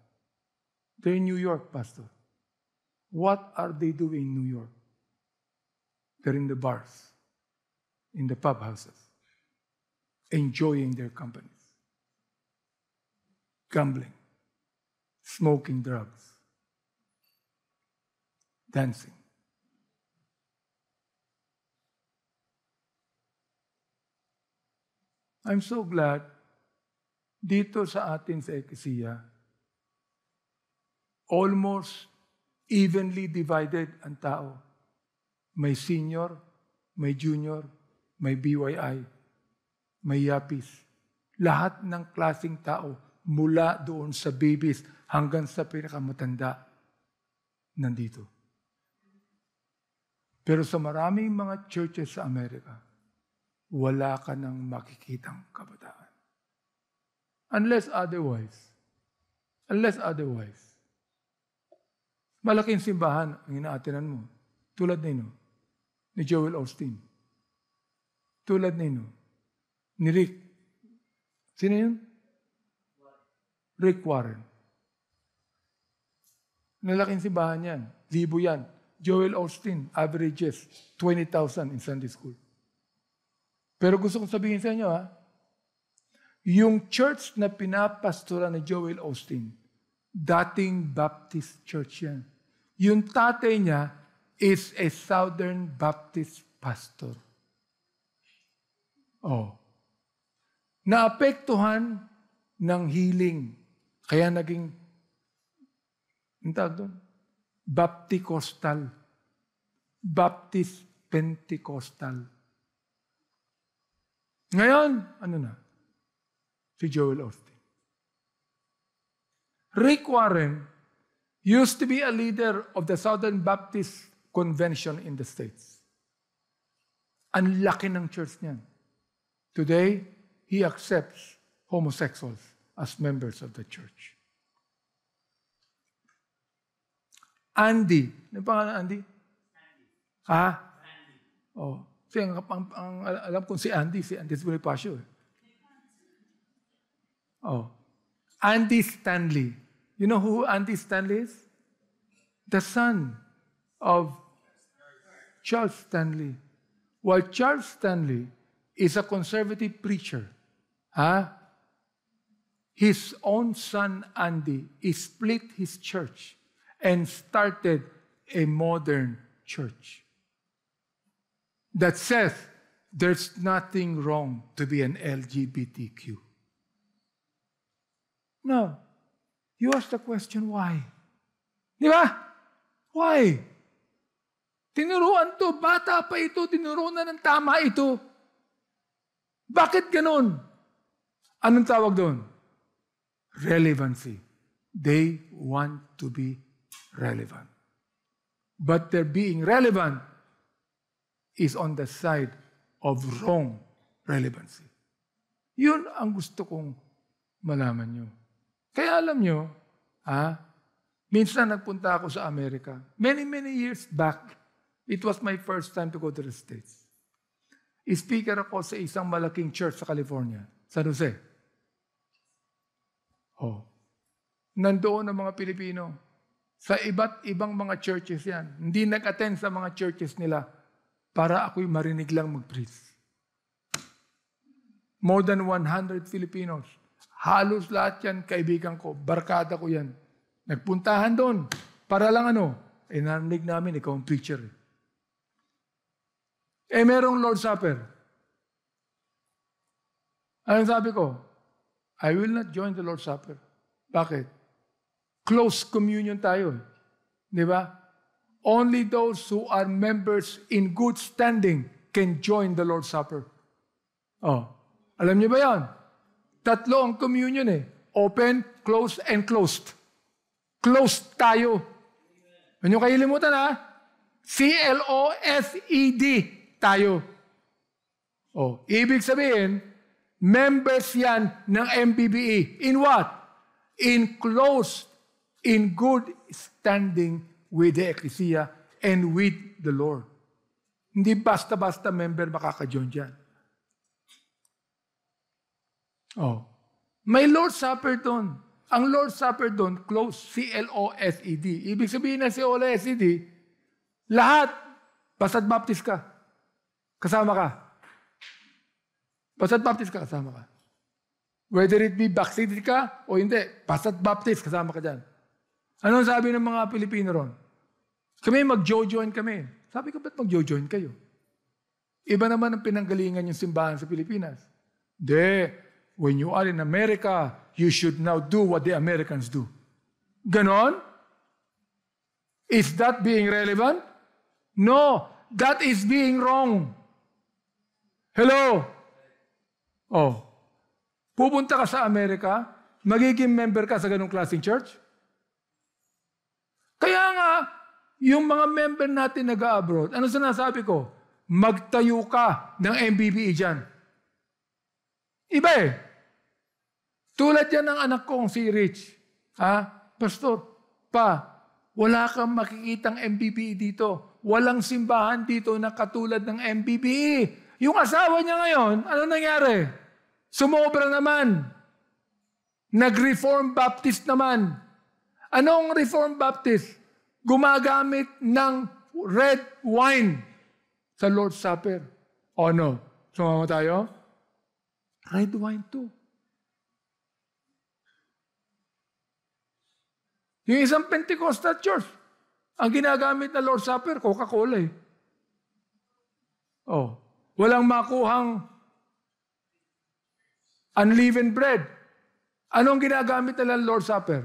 They're in New York, Pastor. What are they doing in New York? They're in the bars, in the pub houses, enjoying their companies, gambling, smoking drugs, dancing. I'm so glad dito sa atin sa Ecclesia, almost evenly divided ang tao. May senior, may junior, may BYI, may yapis. Lahat ng klaseng tao, mula doon sa babies hanggang sa pinakamatanda, nandito. Pero sa maraming mga churches sa Amerika, wala ka nang makikitang kabataan. Unless otherwise. Malaking simbahan ang inaatinan mo. Tulad nino, ni Joel Osteen. Tulad nino, ni Rick. Sino yun? Rick Warren. Malaking simbahan yan. 1,000 yan. Joel Osteen averages 20,000 in Sunday school. Pero gusto kong sabihin sa inyo, yung church na pinapastora ni Joel Osteen, dating Baptist church yan. Yung tatay niya is a Southern Baptist pastor. Oh. Naapektuhan ng healing. Kaya naging, ang tawag doon? Bapticostal. Baptist Pentecostal. Ngayon, ano na? Si Joel Osteen. Rick Warren used to be a leader of the Southern Baptist Convention in the States. Ang laki ng church niyan. Today, he accepts homosexuals as members of the church. Andy. Ano pangalan Andy? Ha? Oh. Kasi ang alam kong si Andy Bonifacio. Oh. Andy Stanley. You know who Andy Stanley is? The son of Charles Stanley. While Charles Stanley is a conservative preacher, his own son Andy split his church and started a modern church that says there's nothing wrong to be an LGBTQ. Now, you ask the question, why? Di ba? Why? Tinuruan to, bata pa ito, tinuruan na ng tama ito. Bakit ganon? Anong tawag doon? Relevancy. They want to be relevant. But their being relevant is on the side of wrong relevancy. Yun ang gusto kong malaman nyo. Kaya alam nyo, minsan nagpunta ako sa Amerika. Many years back, it was my first time to go to the States. Speaker ako sa isang malaking church sa California, San Jose. Nandoon ang mga Pilipino. Sa iba't ibang mga churches yan. Hindi nag-attend sa mga churches nila para ako'y marinig lang mag-preach. More than 100 Filipinos. Halos lahat yan, kaibigan ko, barkada ko yan. Nagpuntahan doon. Para lang narinig namin, ikaw ang preacher. Merong Lord's Supper. Anong sabi ko? I will not join the Lord's Supper. Bakit? Close communion tayo. Di ba? Only those who are members in good standing can join the Lord's Supper. Alam niyo ba yan? Tatlo ang communion Open, closed, and closed. Closed tayo. Huwag niyo kailimutan CLOSED tayo. Ibig sabihin, members yan ng MBBE. In what? In closed, in good standing with the Ecclesia and with the Lord. Hindi basta-basta member makaka-join dyan. May Lord's Supper doon. Ang Lord's Supper doon, closed, CLOSED. Ibig sabihin na CLOSED, lahat, basta't baptist ka. Kasama ka. Basta't baptist ka, kasama ka. Whether it be backslided ka o hindi, basta't baptist, kasama ka dyan. Anong sabi ng mga Pilipino ron? Kami mag-join kami. Sabi ko, ba't mag-join kayo? Iba naman ang pinanggalingan yung simbahan sa Pilipinas. When you are in America, you should now do what the Americans do. Ganon? Is that being relevant? No, that is being wrong. Hello? Pupunta ka sa Amerika, magiging member ka sa ganong klaseng church? Kaya nga, yung mga member natin nag-abroad, ano sinasabi ko? Magtayo ka ng MBBE dyan. Iba Tulad yan ng anak kong si Rich. Pastor, wala kang makikitang MBBE dito. Walang simbahan dito na katulad ng MBBE. Yung asawa niya ngayon, ano nangyari? Sumobra naman. Nag-Reform Baptist naman. Anong Reform Baptist? Gumagamit ng red wine sa Lord's Supper. No? Sumama tayo? Red wine too. Yung isang Pentecostal church, ang ginagamit na Lord's Supper, Coca-Cola Walang makuhang unleavened bread. Anong ginagamit nila Lord's Supper?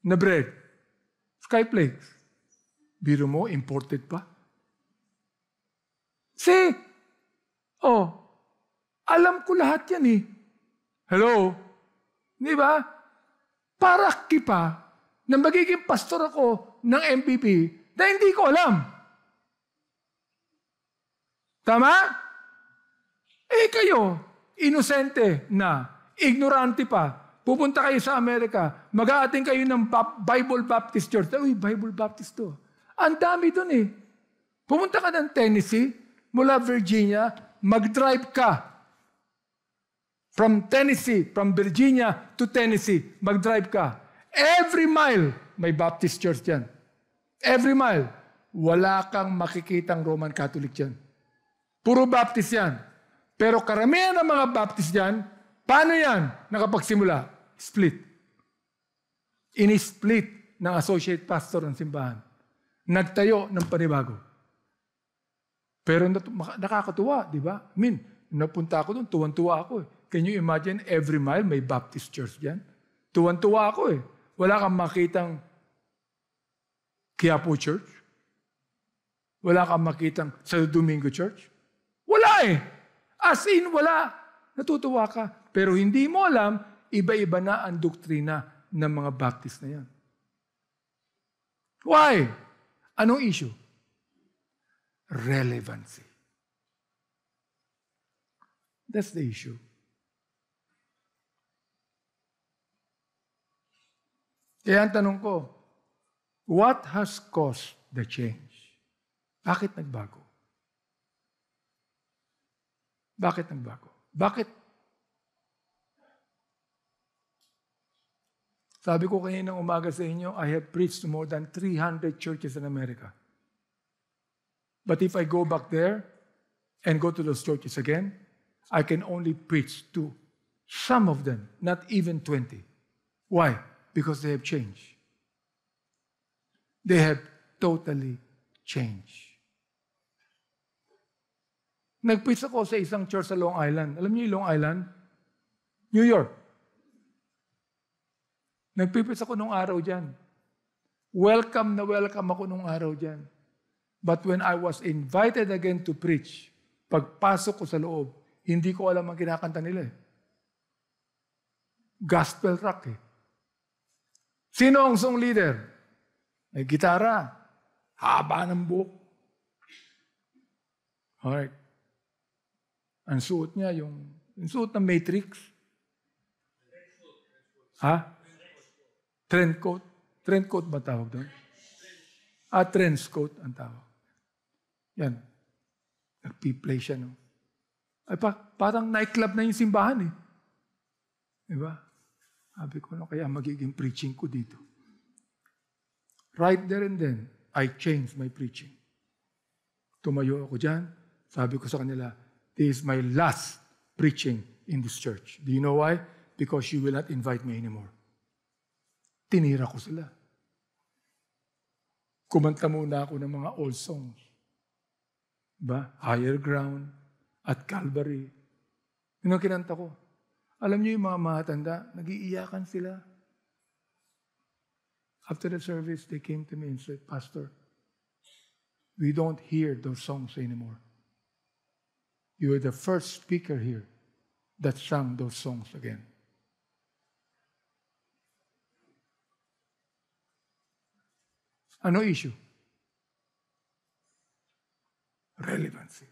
Na bread? Skyflakes. Biro mo, imported pa. See? Alam ko lahat yan Hello? Di ba? Para kipa na magiging pastor ako ng MPP na hindi ko alam. Tama? Kayo, inosente na, ignorante pa, pupunta kayo sa Amerika, mag-aating kayo ng Bible Baptist Church. Bible Baptist to. Ang dami dun Pumunta ka ng Tennessee, mula Virginia, mag-drive ka. From Virginia to Tennessee, mag-drive ka. Every mile, may Baptist church yan. Every mile, wala kang makikitang Roman Catholic yan. Puro Baptist yan. Pero karamihan ng mga Baptist yan, paano yan nakapagsimula? Split. Ini-split ng associate pastor ng simbahan. Nagtayo ng panibago. Pero nakakatuwa, di ba? I mean, napunta ako doon, tuwan-tuwa ako eh. Can you imagine, every mile may Baptist church dyan? Tuwan-tuwa ako eh. Wala kang makitang Quiapo Church? Wala kang makitang Santo Domingo Church? Wala eh. As in, wala. Natutuwa ka. Pero hindi mo alam, iba-iba na ang doktrina ng mga Baptist na yan. Why? Anong issue? Relevancy. That's the issue. Kaya ang tanong ko, what has caused the change? Bakit nagbago? Bakit nagbago? Bakit? Sabi ko kaninang umaga sa inyo, I have preached to more than 300 churches in America. But if I go back there and go to those churches again, I can only preach to some of them, not even 20. Why? Because they have changed. They have totally changed. Nag-preach ako sa isang church sa Long Island. Alam niyo yung Long Island? New York. Nag-preach ako nung araw dyan. Welcome na welcome ako nung araw dyan. But when I was invited again to preach, pagpasok ko sa loob, hindi ko alam ang kinakanta nila eh. Gospel rock eh. Sino ang song leader? May gitara. Haba ng buhok. Alright. Ang suot niya, yung suot ng Matrix. Ha? Trend coat. Trend coat ba tawag doon? Trends coat ang tawag. Yan. Nag-play siya, no? Ay, parang nightclub na yung simbahan, eh. Diba? Sabi ko, no, kaya magiging preaching ko dito. Right there and then, I changed my preaching. Tumayo ako dyan. Sabi ko sa kanila, this is my last preaching in this church. Do you know why? Because you will not invite me anymore. Tinira ko sila. Kumanta muna ako ng mga old songs. Diba? Higher Ground at Calvary. Yun ang kinanta ko. Alam niyo yung mga mahatanda, nag-iiyakan sila. After the service, they came to me and said, Pastor, we don't hear those songs anymore. You were the first speaker here that sang those songs again. Ano issue? Relevancy.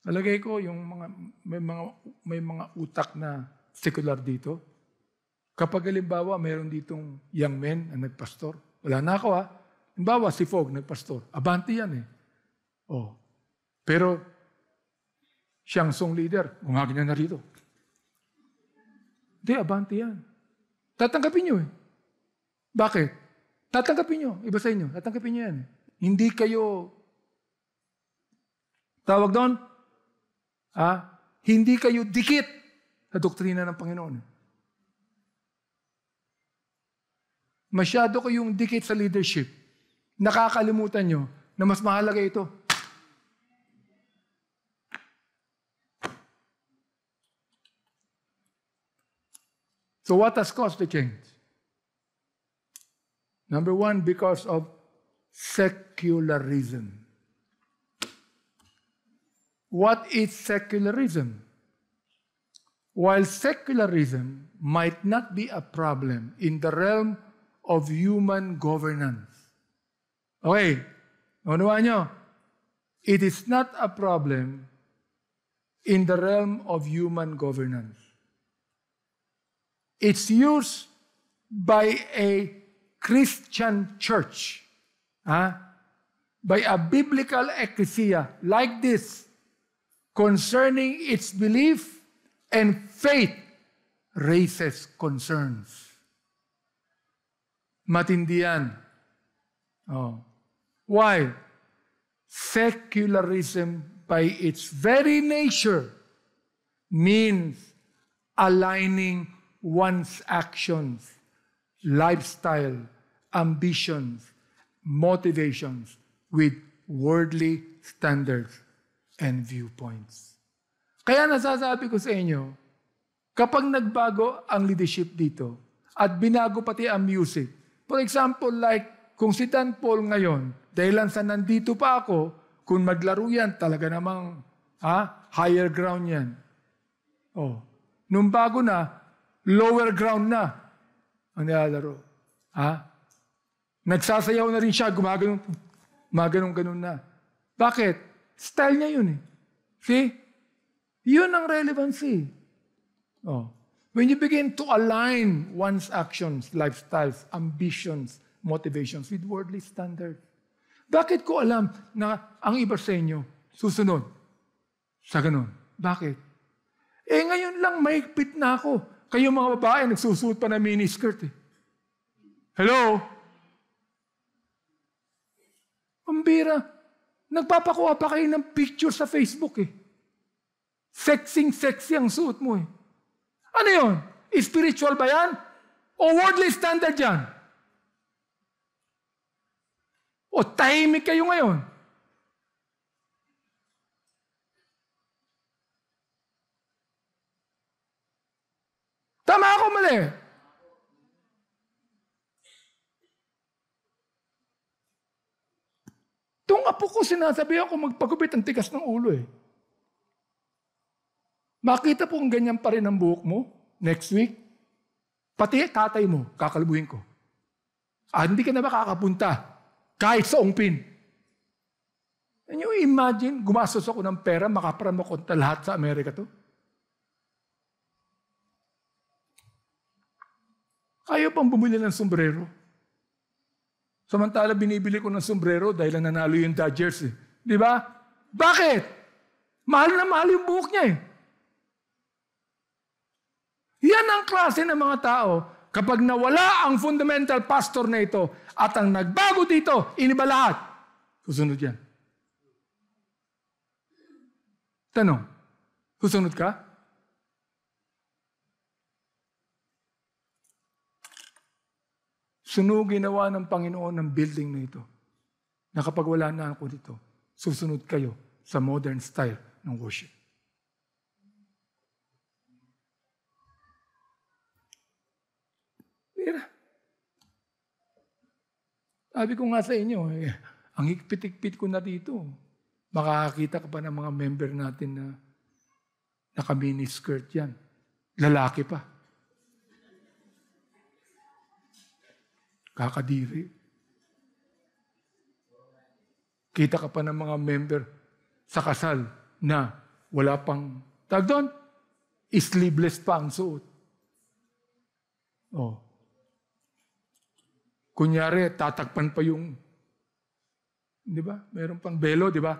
Alagay ko yung may mga utak na secular dito. Kapag halimbawa mayroon ditong young men na nagpastor, wala na ako ha. Halimbawa si Fog nagpastor, abante yan eh. Oh. Pero siyang song leader, umagin na narito. Hindi, abante yan. Tatanggapin nyo eh. Bakit? Tatanggapin nyo. Iba sa inyo. Tatanggapin nyo yan. Hindi kayo, tawag doon, hindi kayo dikit sa doktrina ng Panginoon. Masyado kayong dikit sa leadership. Nakakalimutan nyo na mas mahalaga ito. So what has caused the change? Number one, because of secularism. What is secularism? While secularism might not be a problem in the realm of human governance. Okay, unawaan nyo? It is not a problem in the realm of human governance. It's used by a Christian church, by a biblical ecclesia like this, concerning its belief and faith raises concerns. Matindi yan. Oh. Why? Secularism, by its very nature, means aligning one's actions, lifestyle, ambitions, motivations with worldly standards and viewpoints. Kaya nasasabi ko sa inyo, kapag nagbago ang leadership dito at binago pati ang music, for example, like kung si Dan Paul ngayon, dahilan sa nandito pa ako, kung maglaro yan, talaga namang higher ground yan. Oh. Nung bago na, lower ground na ang nilalaro. Nagsasayaw na rin siya, gumaganon na. Bakit? Style niya yun eh. See? Yun ang relevancy. Oh. When you begin to align one's actions, lifestyles, ambitions, motivations with worldly standards. Bakit ko alam na ang iba sa inyo susunod sa ganun? Bakit? Ngayon lang mahigpit na ako. Kayo mga babae, nagsusuot pa na miniskirt eh. Hello? Pambira. Nagpapakuha pa kayo ng picture sa Facebook eh. Sexy ang suot mo eh. Ano yun? Spiritual ba yan? O worldly standard yan? O tahimik kayo ngayon? Tama ako, mali. Itong apo ko, sinasabihan ko magpagupit ang tigas ng ulo eh. Makita po kung ganyan pa rin ang buhok mo next week, pati tatay mo, kakalbuhin ko. Hindi ka na makakapunta kahit sa ungpin. Can you imagine, gumastos ako ng pera, makapramakonta lahat sa Amerika to? Ayaw pang bumili ng sombrero. Samantala, binibili ko ng sombrero dahil nanalo yung Dodgers eh. Di ba? Bakit? Mahal na mahal yung buhok niya eh. Yan ang klase ng mga tao kapag nawala ang fundamental pastor na ito at ang nagbago dito, iniba lahat. Susunod yan. Tanong, susunod ka? Sunog ginawa ng Panginoon ng building na ito. Na kapag wala na ako dito, susunod kayo sa modern style ng worship. Mira. Sabi ko nga sa inyo, ang higpit-higpit ko na dito. Makakakita ka pa ng mga member natin na naka-mini skirt yan. Lalaki pa. Kakadiri. Kita ka pa ng mga member sa kasal na wala pang, tag doon, sleeveless pa ang suot. Oh. Kunyari, tatakpan pa yung, di ba? Meron pang belo, di ba?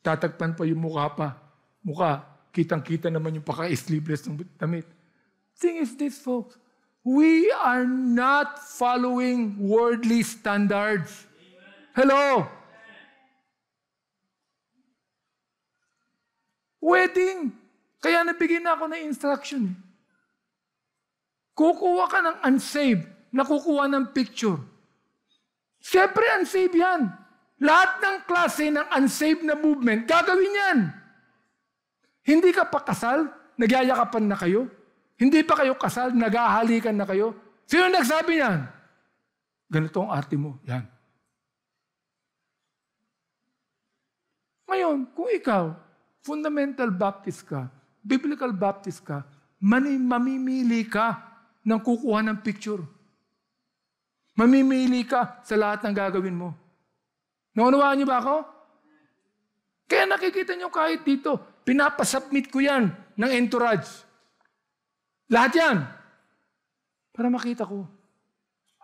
Tatakpan pa yung mukha. Kitang-kita naman yung paka-sleeveless ng damit. Thing is this, folks. We are not following worldly standards. Hello? Wedding. Kaya nabigyan na ako ng instruction. Kukuha ka ng unsaved, nakukuha ng picture. Siyempre, unsaved yan. Lahat ng klase ng unsaved na movement, gagawin yan. Hindi ka pa kasal, nagyayakapan na kayo. Hindi pa kayo kasal, naghahalikan na kayo. Sino nagsabi yan? Ganito ang arte mo. Yan. Ngayon, kung ikaw, fundamental Baptist ka, biblical Baptist ka, mamimili ka ng kukuha ng picture. Mamimili ka sa lahat ng gagawin mo. Naunawaan niyo ba ako? Kaya nakikita niyo kahit dito, pinapasubmit ko yan ng entourage. Lahat yan. Para makita ko.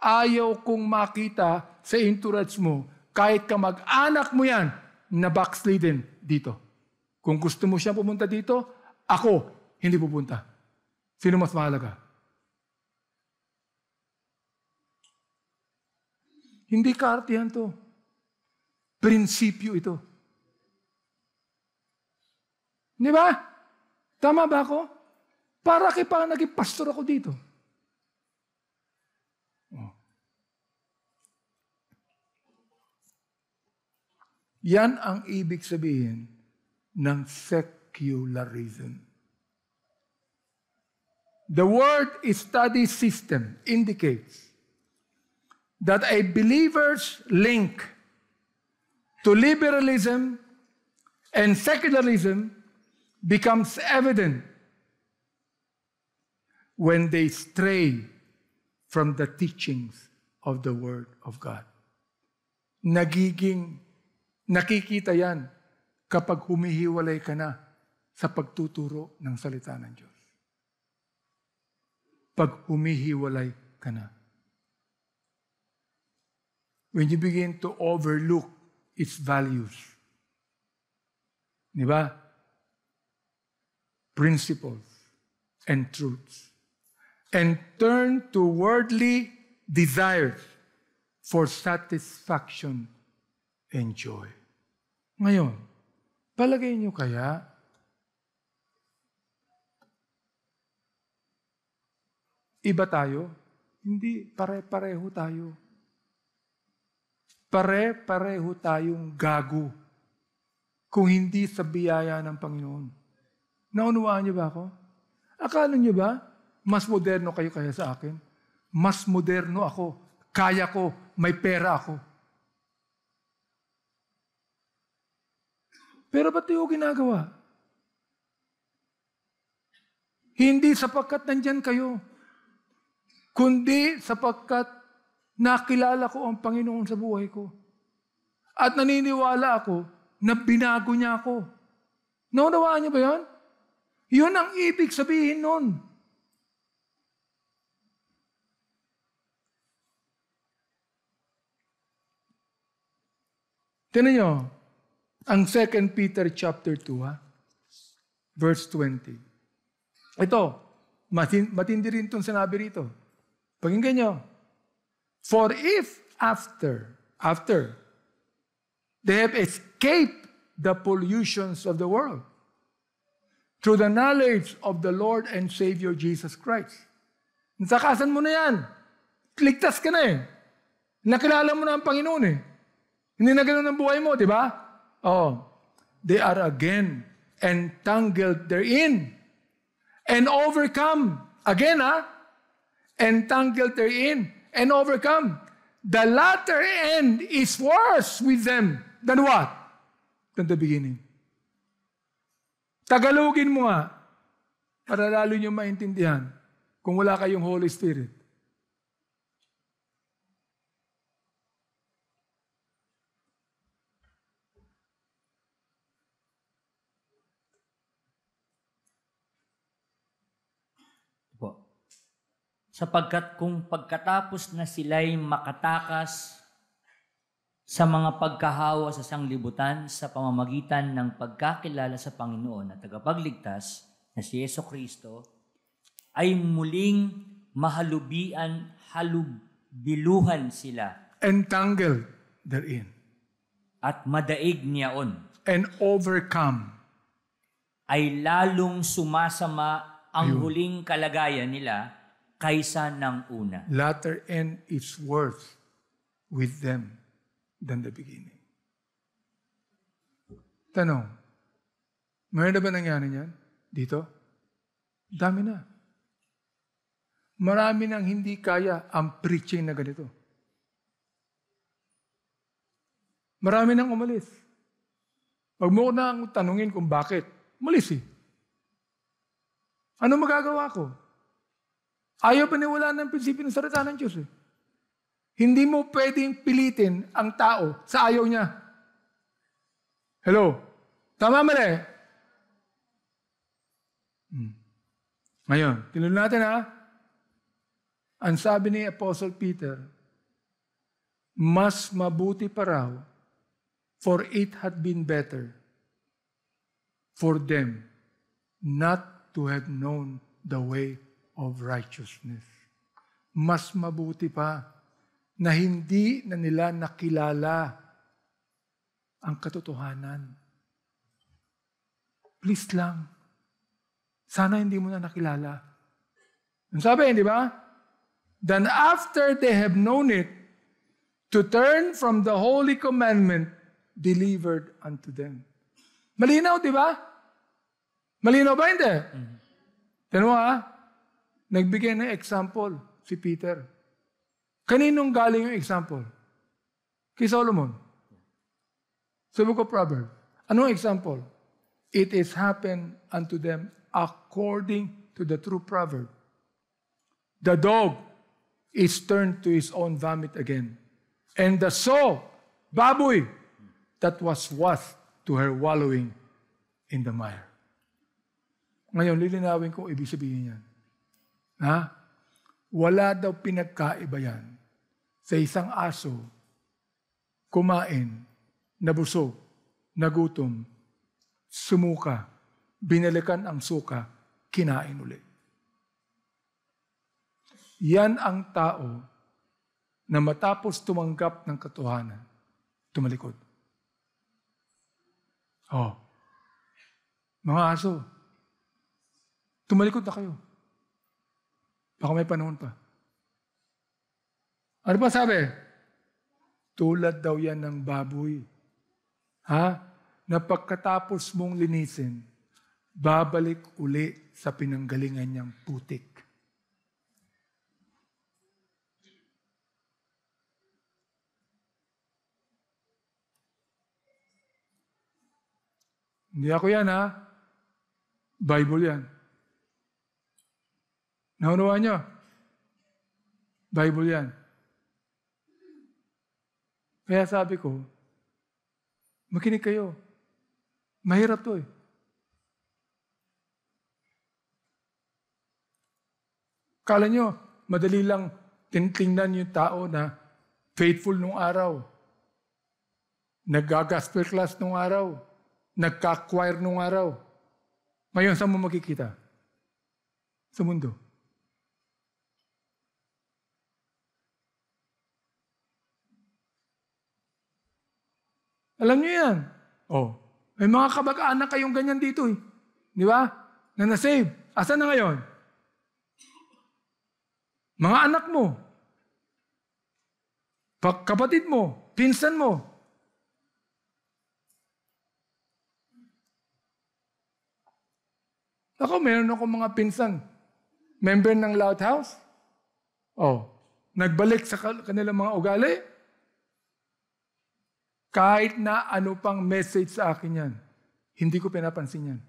Ayaw kong makita sa entourage mo, kahit ka mag-anak mo yan, na backslidden dito. Kung gusto mo siya pumunta dito, ako, hindi pupunta. Sino mas mahalaga? Hindi kaartihan to. Prinsipyo ito. Di ba? Tama ba ako? Para kay pa naging pastor ako dito. Oh. Yan ang ibig sabihin ng secularism. The word study system indicates that a believer's link to liberalism and secularism becomes evident when they stray from the teachings of the Word of God. Nakikita yan kapag humihiwalay ka na sa pagtuturo ng salita ng Diyos. Pag humihiwalay ka na. When you begin to overlook its values. Di ba? Principles and truths. And turn to worldly desires for satisfaction and joy. Ngayon, palagay niyo kaya iba tayo? Hindi, pare-pareho tayo. Pare-pareho tayong gago kung hindi sa biyaya ng Panginoon. Naunawaan niyo ba ako? Akala niyo ba, mas moderno kayo kaya sa akin? Mas moderno ako. Kaya ko, may pera ako. Pero ba't yung ginagawa? Hindi sapagkat nandyan kayo, kundi sapagkat nakilala ko ang Panginoon sa buhay ko. At naniniwala ako na binago niya ako. Naunawaan niyo ba yan? Yun ang ibig sabihin nun. Tignan niyo, ang 2 Peter chapter 2, verse 20. Ito, matindi rin itong sinabi rito. Pakinggan niyo. For if after they have escaped the pollutions of the world through the knowledge of the Lord and Savior Jesus Christ. Nasakasan mo na yan. Ligtas ka na eh. Nakilala mo na ang Panginoon eh. Hindi na ganun ang buhay mo, di ba? Oh, they are again entangled therein and overcome. Again, entangled therein and overcome. The latter end is worse with them than what? Than the beginning. Tagalogin mo nga para lalo nyo maintindihan kung wala kayong Holy Spirit. Sapagkat kung pagkatapos na sila'y makatakas sa mga pagkahawa sa sanglibutan sa pamamagitan ng pagkakilala sa Panginoon at tagapagligtas na si Jesucristo, ay muling halubiluhan sila. Entangled therein. At madaig niyaon. And overcome. Ay lalong sumasama ang huling kalagayan nila kaysa ng una. Latter end is worse with them than the beginning. Tanong, mayroon na ba nangyari niyan dito? Dami na. Marami nang hindi kaya ang preaching na ganito. Marami nang umalis. Pag mo nang tanungin kung bakit, umalis eh. Ano magagawa ko? Ayaw paniwalaan ng prinsipyo ng salita ng Diyos eh. Hindi mo pwedeng pilitin ang tao sa ayaw niya. Hello? Tama mali? Ngayon, tinuloy natin Ang sabi ni Apostle Peter, mas mabuti pa raw, for it had been better for them not to have known the way of righteousness. Mas mabuti pa na hindi na nila nakilala ang katotohanan. Please lang. Sana hindi mo na nakilala. Ang sabi, di ba? Then after they have known it, to turn from the holy commandment delivered unto them. Malinaw, di ba? Malinaw ba? Hindi. Tanong nagbigay ng example si Peter. Kaninong galing yung example? Kay Solomon. Sa Book of Proverbs. Anong example? It is happened unto them according to the true proverb. The dog is turned to his own vomit again. And the sow, baboy, that was washed to her wallowing in the mire. Ngayon, lilinawin ko ibig sabihin yan. Wala daw pinagkaiba yan sa isang aso, kumain, nabusog, nagutom, sumuka, binalikan ang suka, kinain ulit. Yan ang tao na matapos tumanggap ng katotohanan, tumalikod. Mga aso, tumalikod na kayo. Baka may panahon pa. Ano pa sabi? Tulad daw yan ng baboy. Na pagkatapos mong linisin, babalik uli sa pinanggalingan niyang putik. Hindi ako yan, Bible yan. Naunawaan niyo? Bible yan. Kaya sabi ko, makinig kayo. Mahirap to Kala nyo, madali lang tingnan yung tao na faithful nung araw. Nag-gospel class nung araw. Nagka-choir nung araw. Ngayon, saan mo makikita? Sa mundo. Alam niyo yan. May mga kabag-anak kayong ganyan dito Di ba? Na na-save. Asan na ngayon? Mga anak mo. Kapatid mo. Pinsan mo. Ako, meron ako mga pinsan. Member ng Loud House. Nagbalik sa kanilang mga ugali. Kahit na ano pang message sa akin yan, hindi ko pinapansin yan.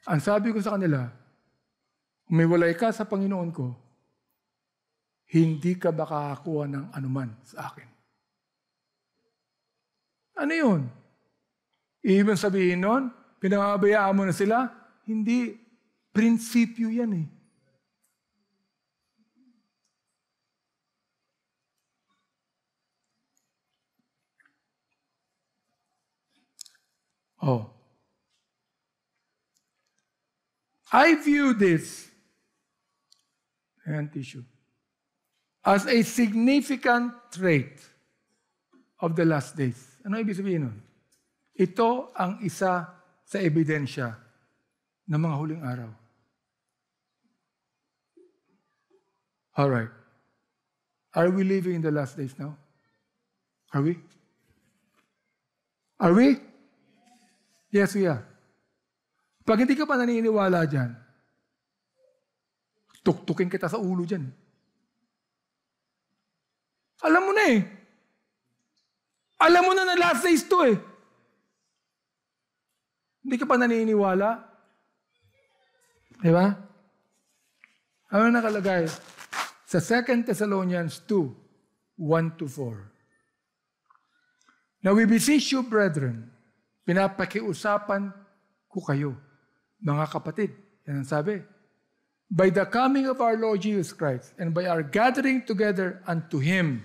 Ang sabi ko sa kanila, umiwalay ka sa Panginoon ko, hindi ka makakakuha ng anuman sa akin. Ano yun? Ibig sabihin nun, pinangabayaan mo na sila? Hindi. Prinsipyo yan I view this as a significant trait of the last days. Ano ibig sabihin nun? Ito ang isa sa ebidensya ng mga huling araw. Alright. Are we living in the last days now? Are we? Are we? Yes, we are. Pag hindi ka pa naniniwala dyan, tuktukin kita sa ulo dyan. Alam mo na Alam mo na last days to Hindi ka pa naniniwala? Diba? Ano nakalagay? Sa 2 Thessalonians 2, 1-4. Now we beseech you, brethren, pinapakiusapan ko kayo, mga kapatid. Yan ang sabi. By the coming of our Lord Jesus Christ and by our gathering together unto Him,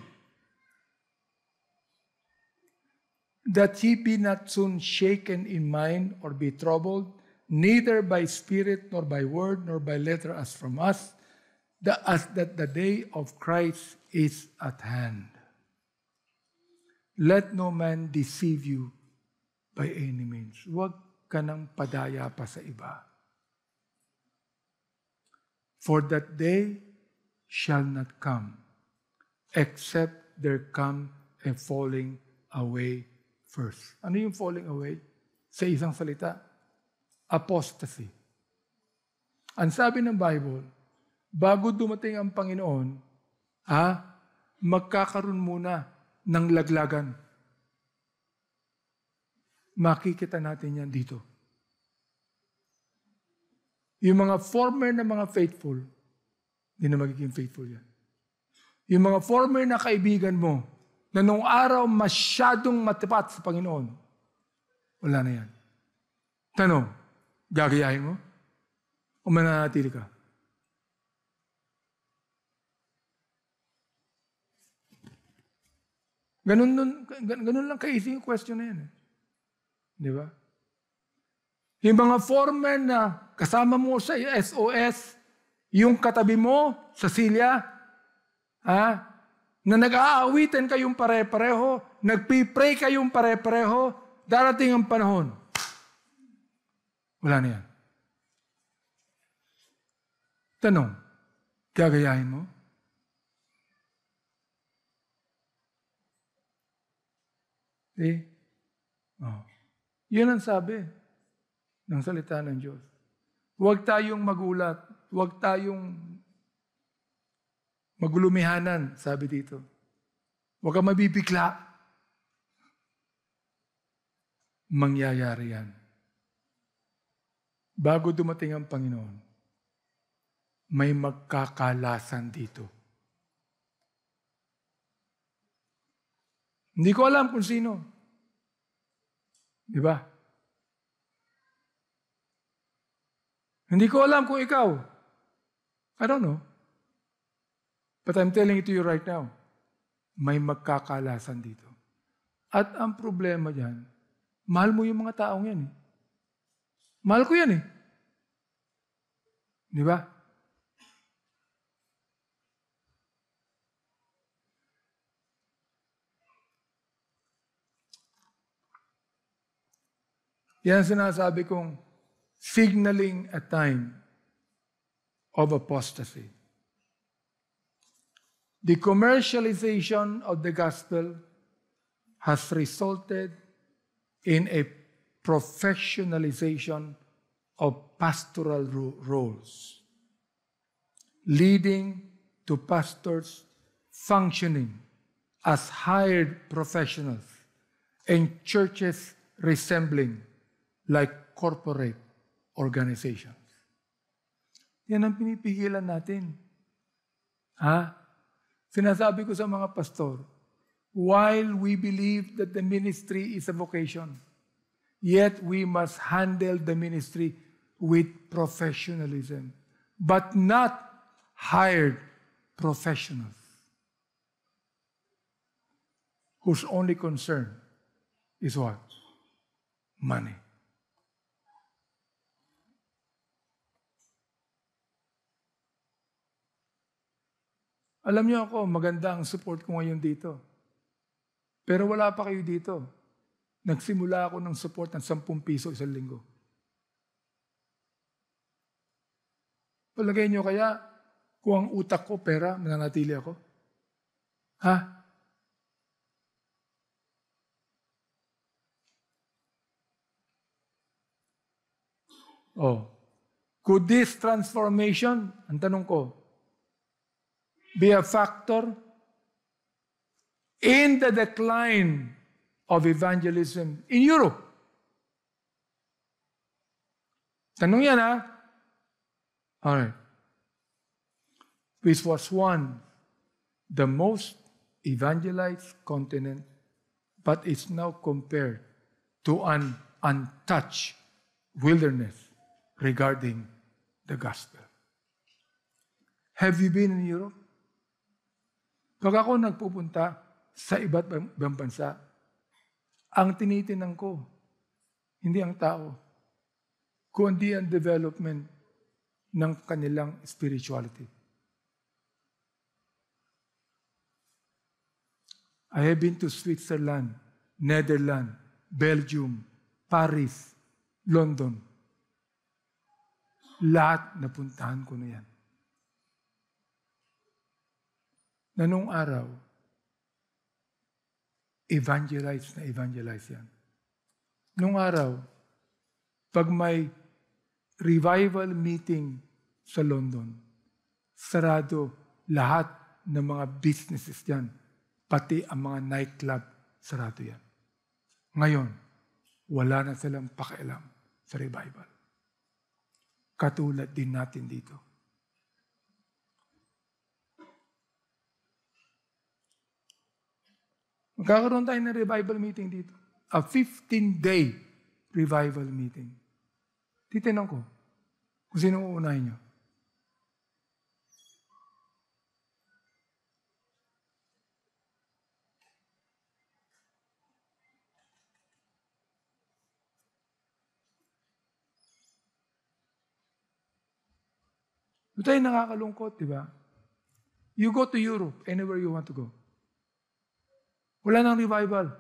that ye be not soon shaken in mind or be troubled, neither by spirit, nor by word, nor by letter as from us, as that the day of Christ is at hand. Let no man deceive you by any means. Huwag ka nang padaya pa sa iba. For that day shall not come, except there come a falling away first. Ano yung falling away? Sa isang salita, apostasy. Ang sabi ng Bible, bago dumating ang Panginoon, magkakaroon muna ng laglagan. Makikita natin yan dito. Yung mga former na mga faithful, hindi na magiging faithful yan. Yung mga former na kaibigan mo, na nung araw masyadong matapat sa Panginoon, wala na yan. Tanong, gagayahin mo? O mananatili ka? Ganun lang ka-easy yung question na yan. Di ba? Yung mga former na kasama mo sa SOS, yung katabi mo sa silya, na nag-aawitan kayong pare-pareho, nagpipray kayong pare-pareho, darating ang panahon. Wala na yan. Tanong, gagayahin mo? Yun ang sabi ng salita ng Diyos. Huwag tayong magulat. Huwag tayong magulumihanan, sabi dito. Huwag kang mabibigla. Mangyayari yan. Bago dumating ang Panginoon, may magkakalasan dito. Hindi ko alam kung sino. Di ba? Hindi ko alam kung ikaw. I don't know. But I'm telling it to you right now. May magkakalasan dito. At ang problema dyan, mahal mo yung mga taong yan. Mahal ko yan . Di ba? Yan sinasabi kong signaling a time of apostasy. The commercialization of the gospel has resulted in a professionalization of pastoral roles, leading to pastors functioning as hired professionals and churches resembling like corporate organizations. Yan ang pinipigilan natin. Sinasabi ko sa mga pastor, while we believe that the ministry is a vocation, yet we must handle the ministry with professionalism, but not hired professionals whose only concern is what? Money. Alam niyo ako, maganda ang support ko ngayon dito. Pero wala pa kayo dito. Nagsimula ako ng support ng 10 piso isang linggo. Palagay niyo kaya, kung ang utak ko pera, mananatili ako? Could this transformation, ang tanong ko, be a factor in the decline of evangelism in Europe? Tanong yan, Alright. Which was the most evangelized continent, but it's now compared to an untouched wilderness regarding the gospel. Have you been in Europe? Pag ako nagpupunta sa iba't ibang bansa, ang tinitingnan ko, hindi ang tao, kundi ang development ng kanilang spirituality. I have been to Switzerland, Netherlands, Belgium, Paris, London. Lahat napuntahan ko na yan. Na nung araw, evangelize yan. Nung araw, pag may revival meeting sa London, sarado lahat ng mga businesses dyan, pati ang mga nightclub, sarado yan. Ngayon, wala na silang pakialam sa revival. Katulad din natin dito. Magkakaroon tayo ng revival meeting dito. A 15-day revival meeting. Titinan ko kung sino uunahin nyo. Ito tayo nakakalungkot, di ba? You go to Europe, anywhere you want to go. Wala nang revival.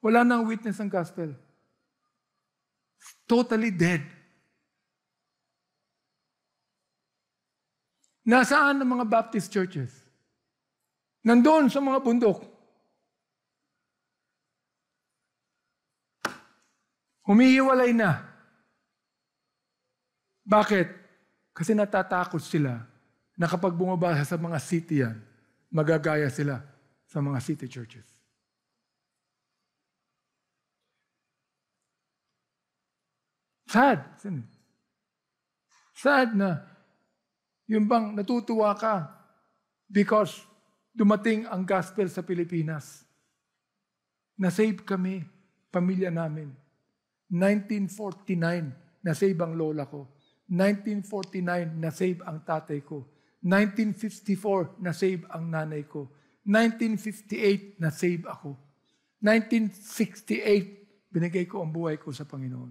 Wala nang witness ng gospel. Totally dead. Nasaan ang mga Baptist churches? Nandoon sa mga bundok. Humihiwalay na. Bakit? Kasi natatakot sila na kapag bumabasa sa mga city yan, magagaya sila sa mga city churches. Sad. Sad na yung bang natutuwa ka because dumating ang gospel sa Pilipinas. Na-save kami, pamilya namin. 1949, na-save ang lola ko. 1949, na-save ang tatay ko. 1954, na-save ang nanay ko. 1958, na-save ako. 1968, binigay ko ang buhay ko sa Panginoon.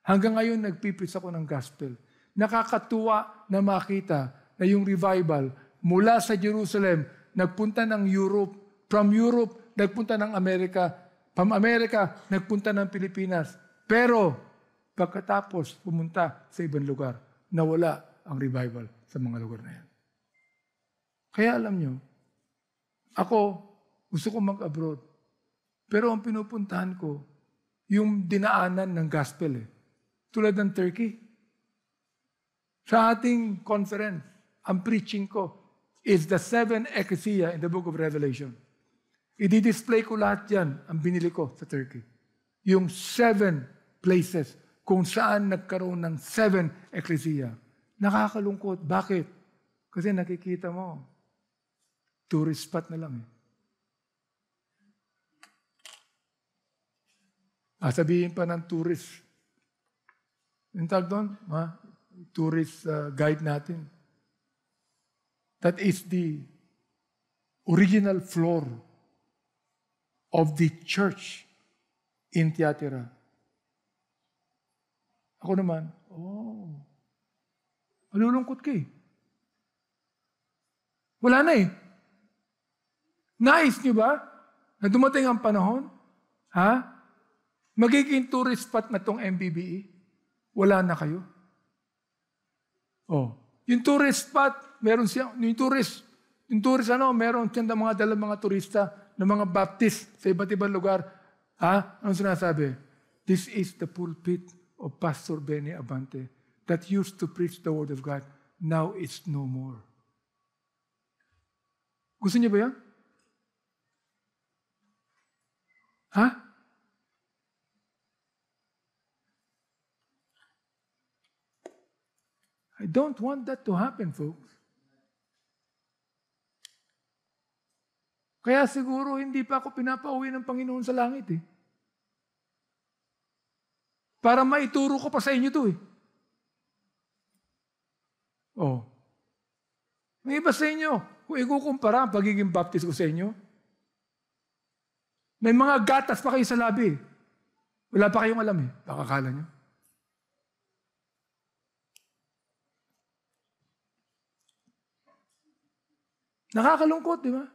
Hanggang ngayon, nagpipis ako ng gospel. Nakakatuwa na makita na yung revival mula sa Jerusalem, nagpunta ng Europe, from Europe, nagpunta ng Amerika, from Amerika, nagpunta ng Pilipinas. Pero, pagkatapos pumunta sa ibang lugar, nawala ang revival sa mga lugar na yan. Kaya alam nyo, ako, gusto ko mag-abroad. Pero ang pinupuntahan ko, yung dinaanan ng gospel tulad ng Turkey. Sa ating conference, ang preaching ko is the 7 ecclesia in the book of Revelation. I-display ko lahat yan, ang binili ko sa Turkey. Yung 7 places kung saan nagkaroon ng 7 ecclesia. Nakakalungkot. Bakit? Kasi nakikita mo, tourist spot na lang sabihin pa ng tourist, yung tag doon, tourist guide natin. That is the original floor of the church in Thyatira. Ako naman, malulungkot ka Wala na Nais niyo ba na dumating ang panahon? Magiging tourist spot na tong MBBE? Wala na kayo? Yung tourist spot, meron siya, yung tourist meron siya mga dalang mga turista ng mga Baptist sa iba't ibang lugar. Ano sinasabi? This is the pulpit of Pastor Benny Abante that used to preach the Word of God. Now it's no more. Gusto niyo ba yan? I don't want that to happen, folks. Kaya siguro hindi pa ako pinapauwi ng Panginoon sa langit Para maituro ko pa sa inyo to May iba sa inyo, kung ikukumpara ang pagiging Baptist ko sa inyo, may mga gatas pa kayo sa labi. Wala pa kayong alam Baka akala nyo. Nakakalungkot, di ba?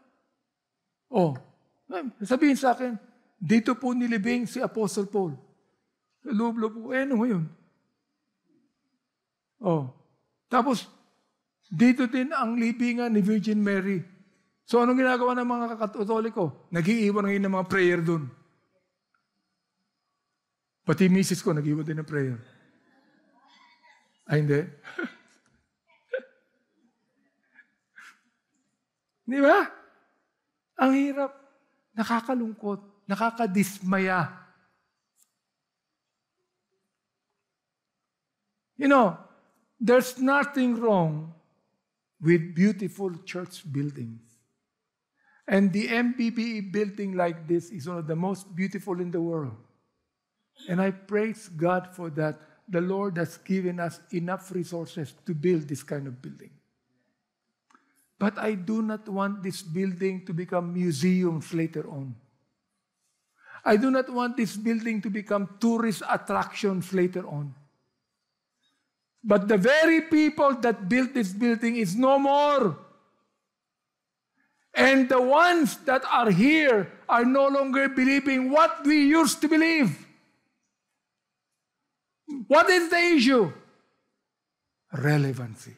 Sabihin sa akin, dito po nilibing si Apostle Paul. Sa loob-loob po, ano ngayon? Tapos, dito din ang libingan ni Virgin Mary. So anong ginagawa ng mga Katoliko? Nag-iiwan ngayon ng mga prayer dun. Pati misis ko, nag-iwan din ng prayer. Ay, hindi. Di ba? Ang hirap. Nakakalungkot. Nakakadismaya. You know, there's nothing wrong with beautiful church buildings. And the MPPE building like this is one of the most beautiful in the world. And I praise God for that. The Lord has given us enough resources to build this kind of building. But I do not want this building to become museums later on. I do not want this building to become tourist attractions later on. But the very people that built this building is no more. And the ones that are here are no longer believing what we used to believe. What is the issue? Relevancy.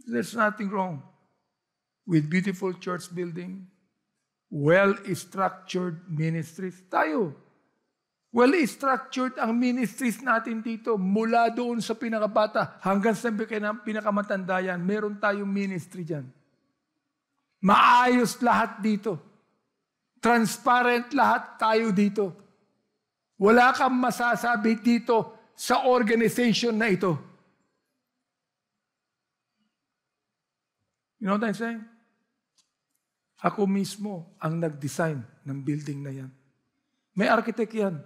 There's nothing wrong with beautiful church building, well-structured ministries. Tayo, well-structured ang ministries natin dito. Mula doon sa pinakabata hanggang sa pinakamatanda yan, meron tayong ministry dyan. Maayos lahat dito. Transparent lahat tayo dito. Wala kang masasabi dito sa organization na ito. You know what I'm saying? Ako mismo ang nag-design ng building na yan. May architect yan.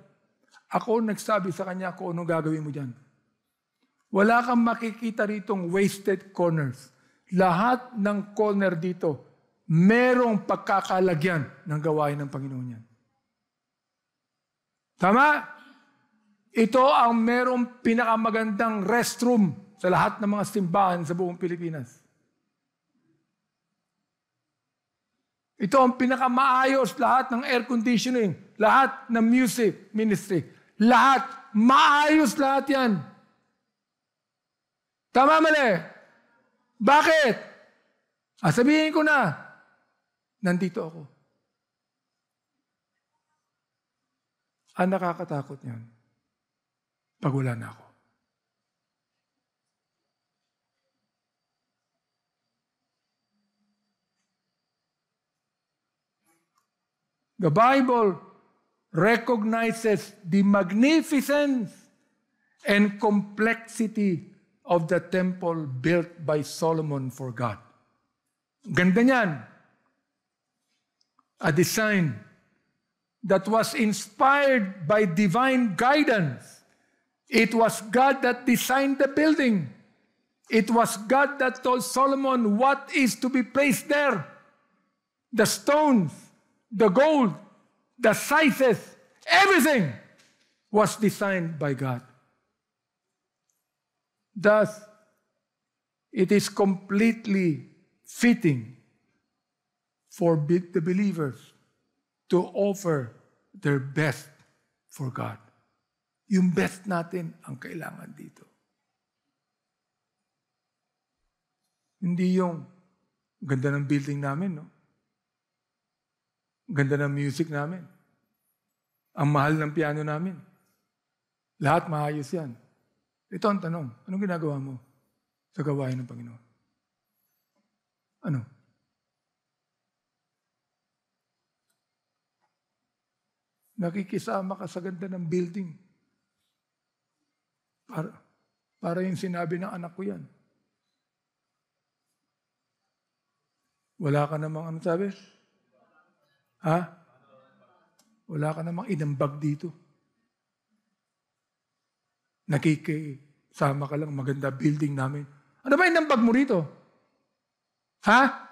Ako nagsabi sa kanya kung ano gagawin mo dyan. Wala kang makikita ritong wasted corners. Lahat ng corner dito, merong pagkakalagyan ng gawain ng Panginoon yan. Tama? Ito ang merong pinakamagandang restroom sa lahat ng mga simbahan sa buong Pilipinas. Ito ang pinakamaayos lahat ng air conditioning, lahat ng music ministry. Lahat, maayos lahat yan. Tama mali? Bakit? Sabihin ko na, nandito ako. Ang nakakatakot niyan, pag wala na ako. The Bible recognizes the magnificence and complexity of the temple built by Solomon for God. Ganda niyan. A design that was inspired by divine guidance. It was God that designed the building. It was God that told Solomon what is to be placed there. The stones, the gold, the sizes, everything was designed by God. Thus, it is completely fitting for the believers to offer their best for God. Yung best natin ang kailangan dito. Hindi yung ganda ng building namin, no? Ganda ng music namin. Ang mahal ng piano namin. Lahat maayos yan. Ito ang tanong, anong ginagawa mo sa gawain ng Panginoon? Ano? Nakikisama ka sa ganda ng building. Para yung sinabi ng anak ko yan. Wala ka namang, ano sabi? Ha? Wala ka namang inambag dito. Nakikisama ka lang, maganda building namin. Ano ba inambag mo rito? Ha?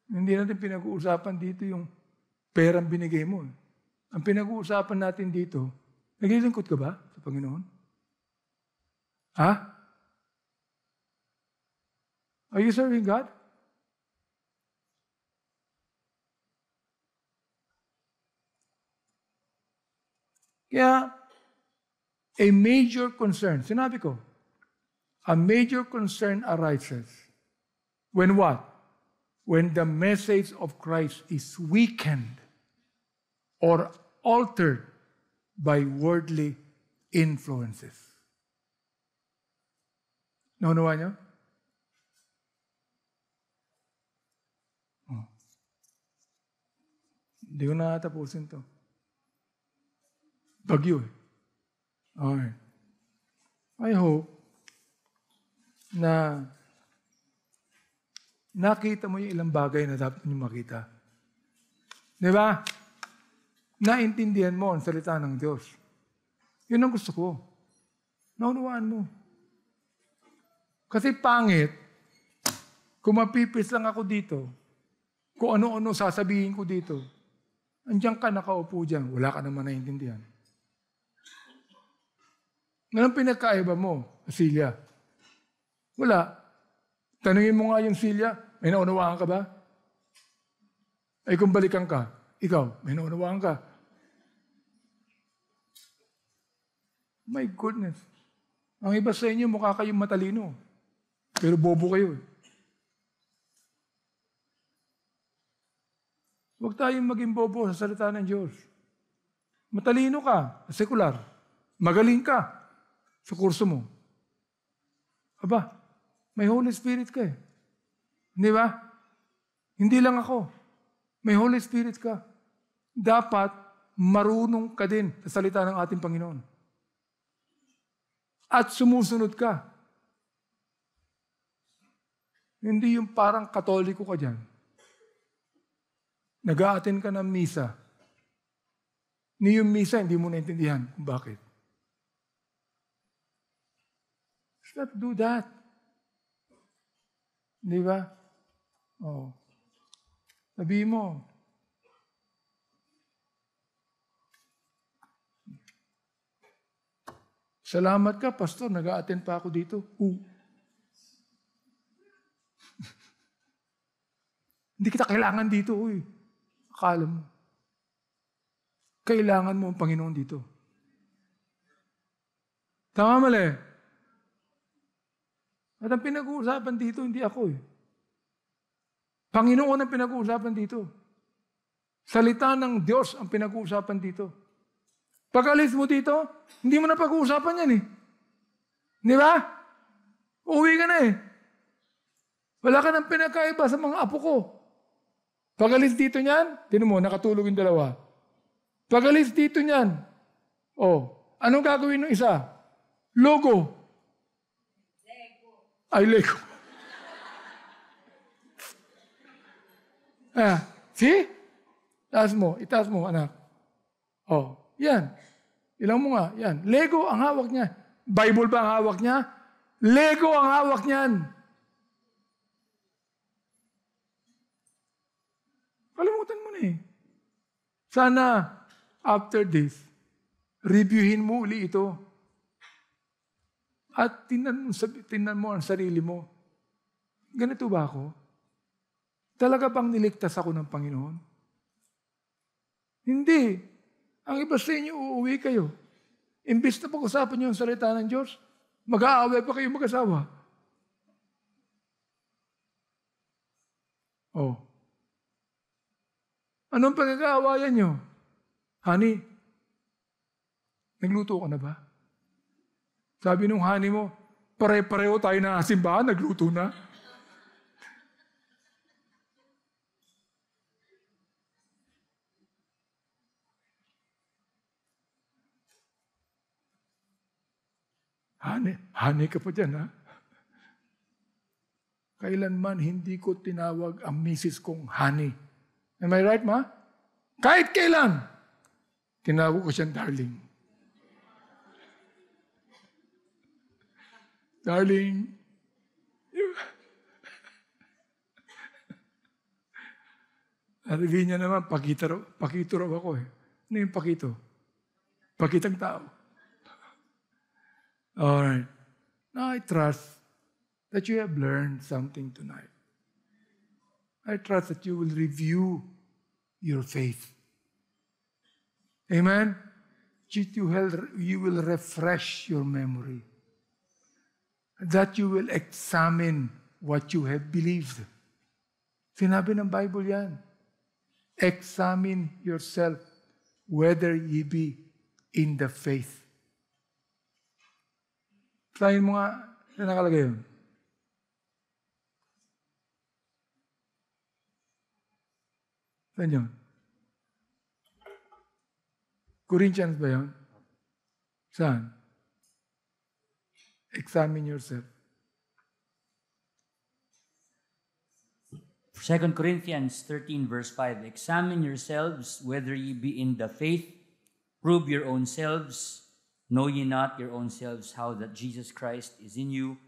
Hindi natin pinag-uusapan dito yung perang binigay mo. Ang pinag-uusapan natin dito, naglilingkod ka ba sa Panginoon? Ha? Are you serving God? Kaya, a major concern, sinabi ko, a major concern arises when what? When the message of Christ is weakened or altered by worldly influences. Naunawa niyo? Hindi ko nakatapusin to. Bagyo eh. Okay. I hope na nakita mo yung ilang bagay na dapat nyo makita. Di ba? Naintindihan mo ang salita ng Diyos. Yun ang gusto ko. Naunawaan mo. Kasi pangit, kung mapipis lang ako dito, kung ano-ano sasabihin ko dito, andiyan ka nakaupo dyan, wala ka naman naintindihan. Anong pinagkaiba mo, Celia? Wala. Tanungin mo nga yung Celia, may naunawaan ka ba? Ay kung balikan ka, ikaw, may naunawaan ka. My goodness. Ang iba sa inyo, mukha kayong matalino. Pero bobo kayo. Huwag tayong maging bobo sa salita ng Diyos. Matalino ka, sekular. Magaling ka sa kurso mo. Aba, may Holy Spirit ka eh. Hindi ba? Hindi lang ako. May Holy Spirit ka. Dapat marunong ka din sa salita ng ating Panginoon. At sumusunod ka. Hindi yung parang Katoliko ka dyan. Nag-a-attend ka ng misa. Ni yung misa, hindi mo naintindihan kung bakit. Let's not do that. Di ba? Oh. Sabihin mo, salamat ka, Pastor, nag-a-attend pa ako dito. Hindi kita kailangan dito, uy. Akala mo. Kailangan mo ang Panginoon dito. Tama mali. At ang pinag-uusapan dito, hindi ako eh. Panginoon ang pinag-uusapan dito. Salita ng Diyos ang pinag-uusapan dito. Pag alis mo dito, hindi mo na pag-uusapan yan eh. Di ba? Uwi ka na eh. Wala ka nang pinakaiba sa mga apo ko. Pag alis dito niyan, tinan mo, nakatulog yung dalawa. Pag alis dito niyan, anong gagawin ng isa? Logo. Ay, Lego. See? Itaas mo, anak. Yan. Ilang mo nga, yan. Lego ang hawak niya. Bible ba ang hawak niya? Lego ang hawak niyan. Kalimutan mo na eh. Sana, after this, reviewin mo uli ito. At tingnan mo ang sarili mo. Ganito ba ako? Talaga bang niligtas ako ng Panginoon? Hindi. Ang iba sa inyo, uuwi kayo. Imbis na pag-usapan niyo ang salita ng Diyos, mag-aaway pa kayo mag-asawa. Anong pag-aawayan niyo? Honey, nagluto ka na ba? Sabi nung honey mo, pare-pareho tayo na simbahan, nagluto na. Honey ka pa dyan, ha? Kailanman hindi ko tinawag ang misis kong honey. Am I right, ma? Kahit kailan, tinawag ko siyang darling. Darling. Sabihin niya naman, pakito raw ako eh. Ano yung pakito? Pakitang tao. Alright. Now I trust that you have learned something tonight. I trust that you will review your faith. Amen? you will refresh your memory. That you will examine what you have believed. Sinabi ng Bible yan. Examine yourself whether ye be in the faith. Try mo nga, na nakalagay yun. Saan yun? Corinthians ba yun? Saan? Examine yourself. 2 Corinthians 13 verse 5, examine yourselves whether ye be in the faith, prove your own selves, know ye not your own selves how that Jesus Christ is in you,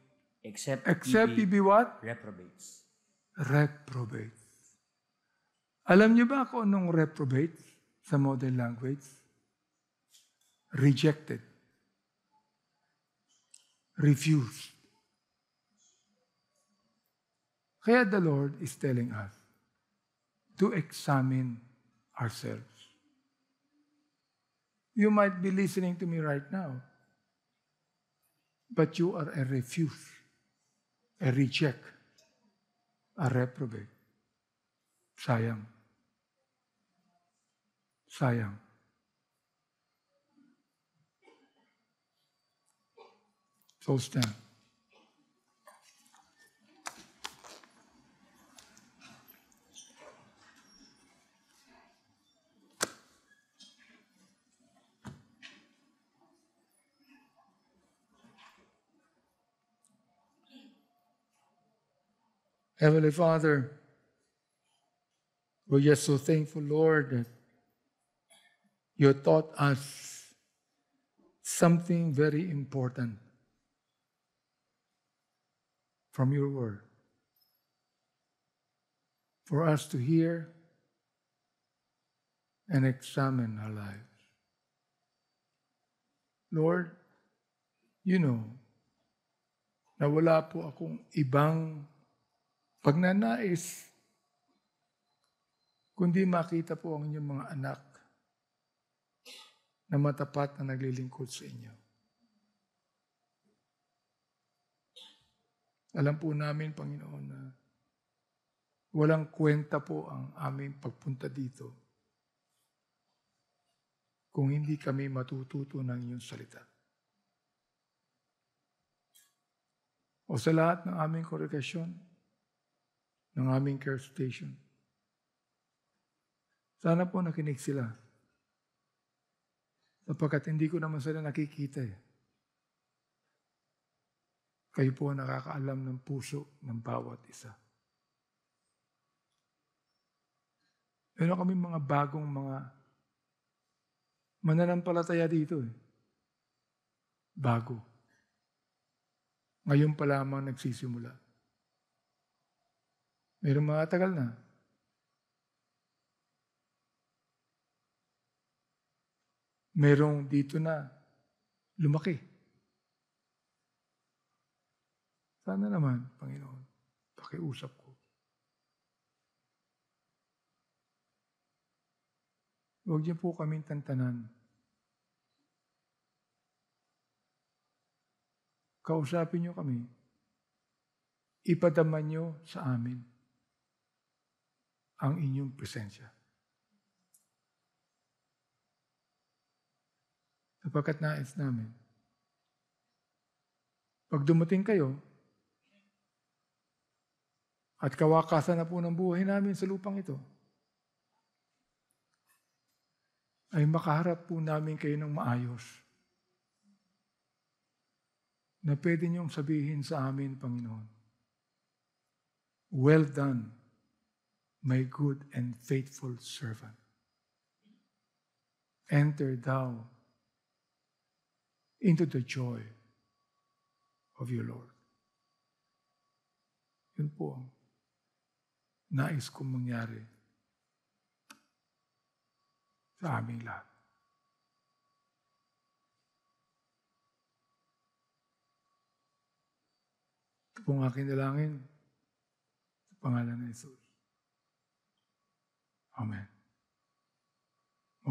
except ye be what? Reprobates. Reprobates. Alam niyo ba kung anong reprobates sa modern language? Rejected. Refused. Kaya the Lord is telling us to examine ourselves. You might be listening to me right now, but you are a refuse, a reject, a reprobate. Sayang. Sayang. So stand. Heavenly Father, we're just so thankful, Lord, that you taught us something very important from your word. For us to hear and examine our lives. Lord, you know, na wala po akong ibang pagnanais kundi makita po ang inyong mga anak na matapat na naglilingkod sa inyo. Alam po namin, Panginoon, na walang kwenta po ang aming pagpunta dito kung hindi kami matututo ng inyong salita. O sa lahat ng aming kongregasyon, ng aming care station, sana po nakinig sila. Sapagkat hindi ko naman sila nakikita eh. Kayo po nakakaalam ng puso ng bawat isa. Meron kami mga bagong mga mananampalataya dito eh. Bago. Ngayon pa lamang nagsisimula. Meron mga tagal na. Merong dito na lumaki. Sana naman, Panginoon, pakiusap ko. Huwag niyo po kaming tantanan. Kausapin niyo kami. Ipadama niyo sa amin ang inyong presensya. Sapagkat nais namin, pag dumating kayo, at kawakasan na po ng buhay namin sa lupang ito, ay makaharap po namin kayo ng maayos. Na pwede niyong sabihin sa amin, Panginoon, well done, my good and faithful servant. Enter thou into the joy of your Lord. Yun po ang nais kong mangyari sa aming lahat. Ito pong aking dalangin sa pangalan ng Jesus. Amen.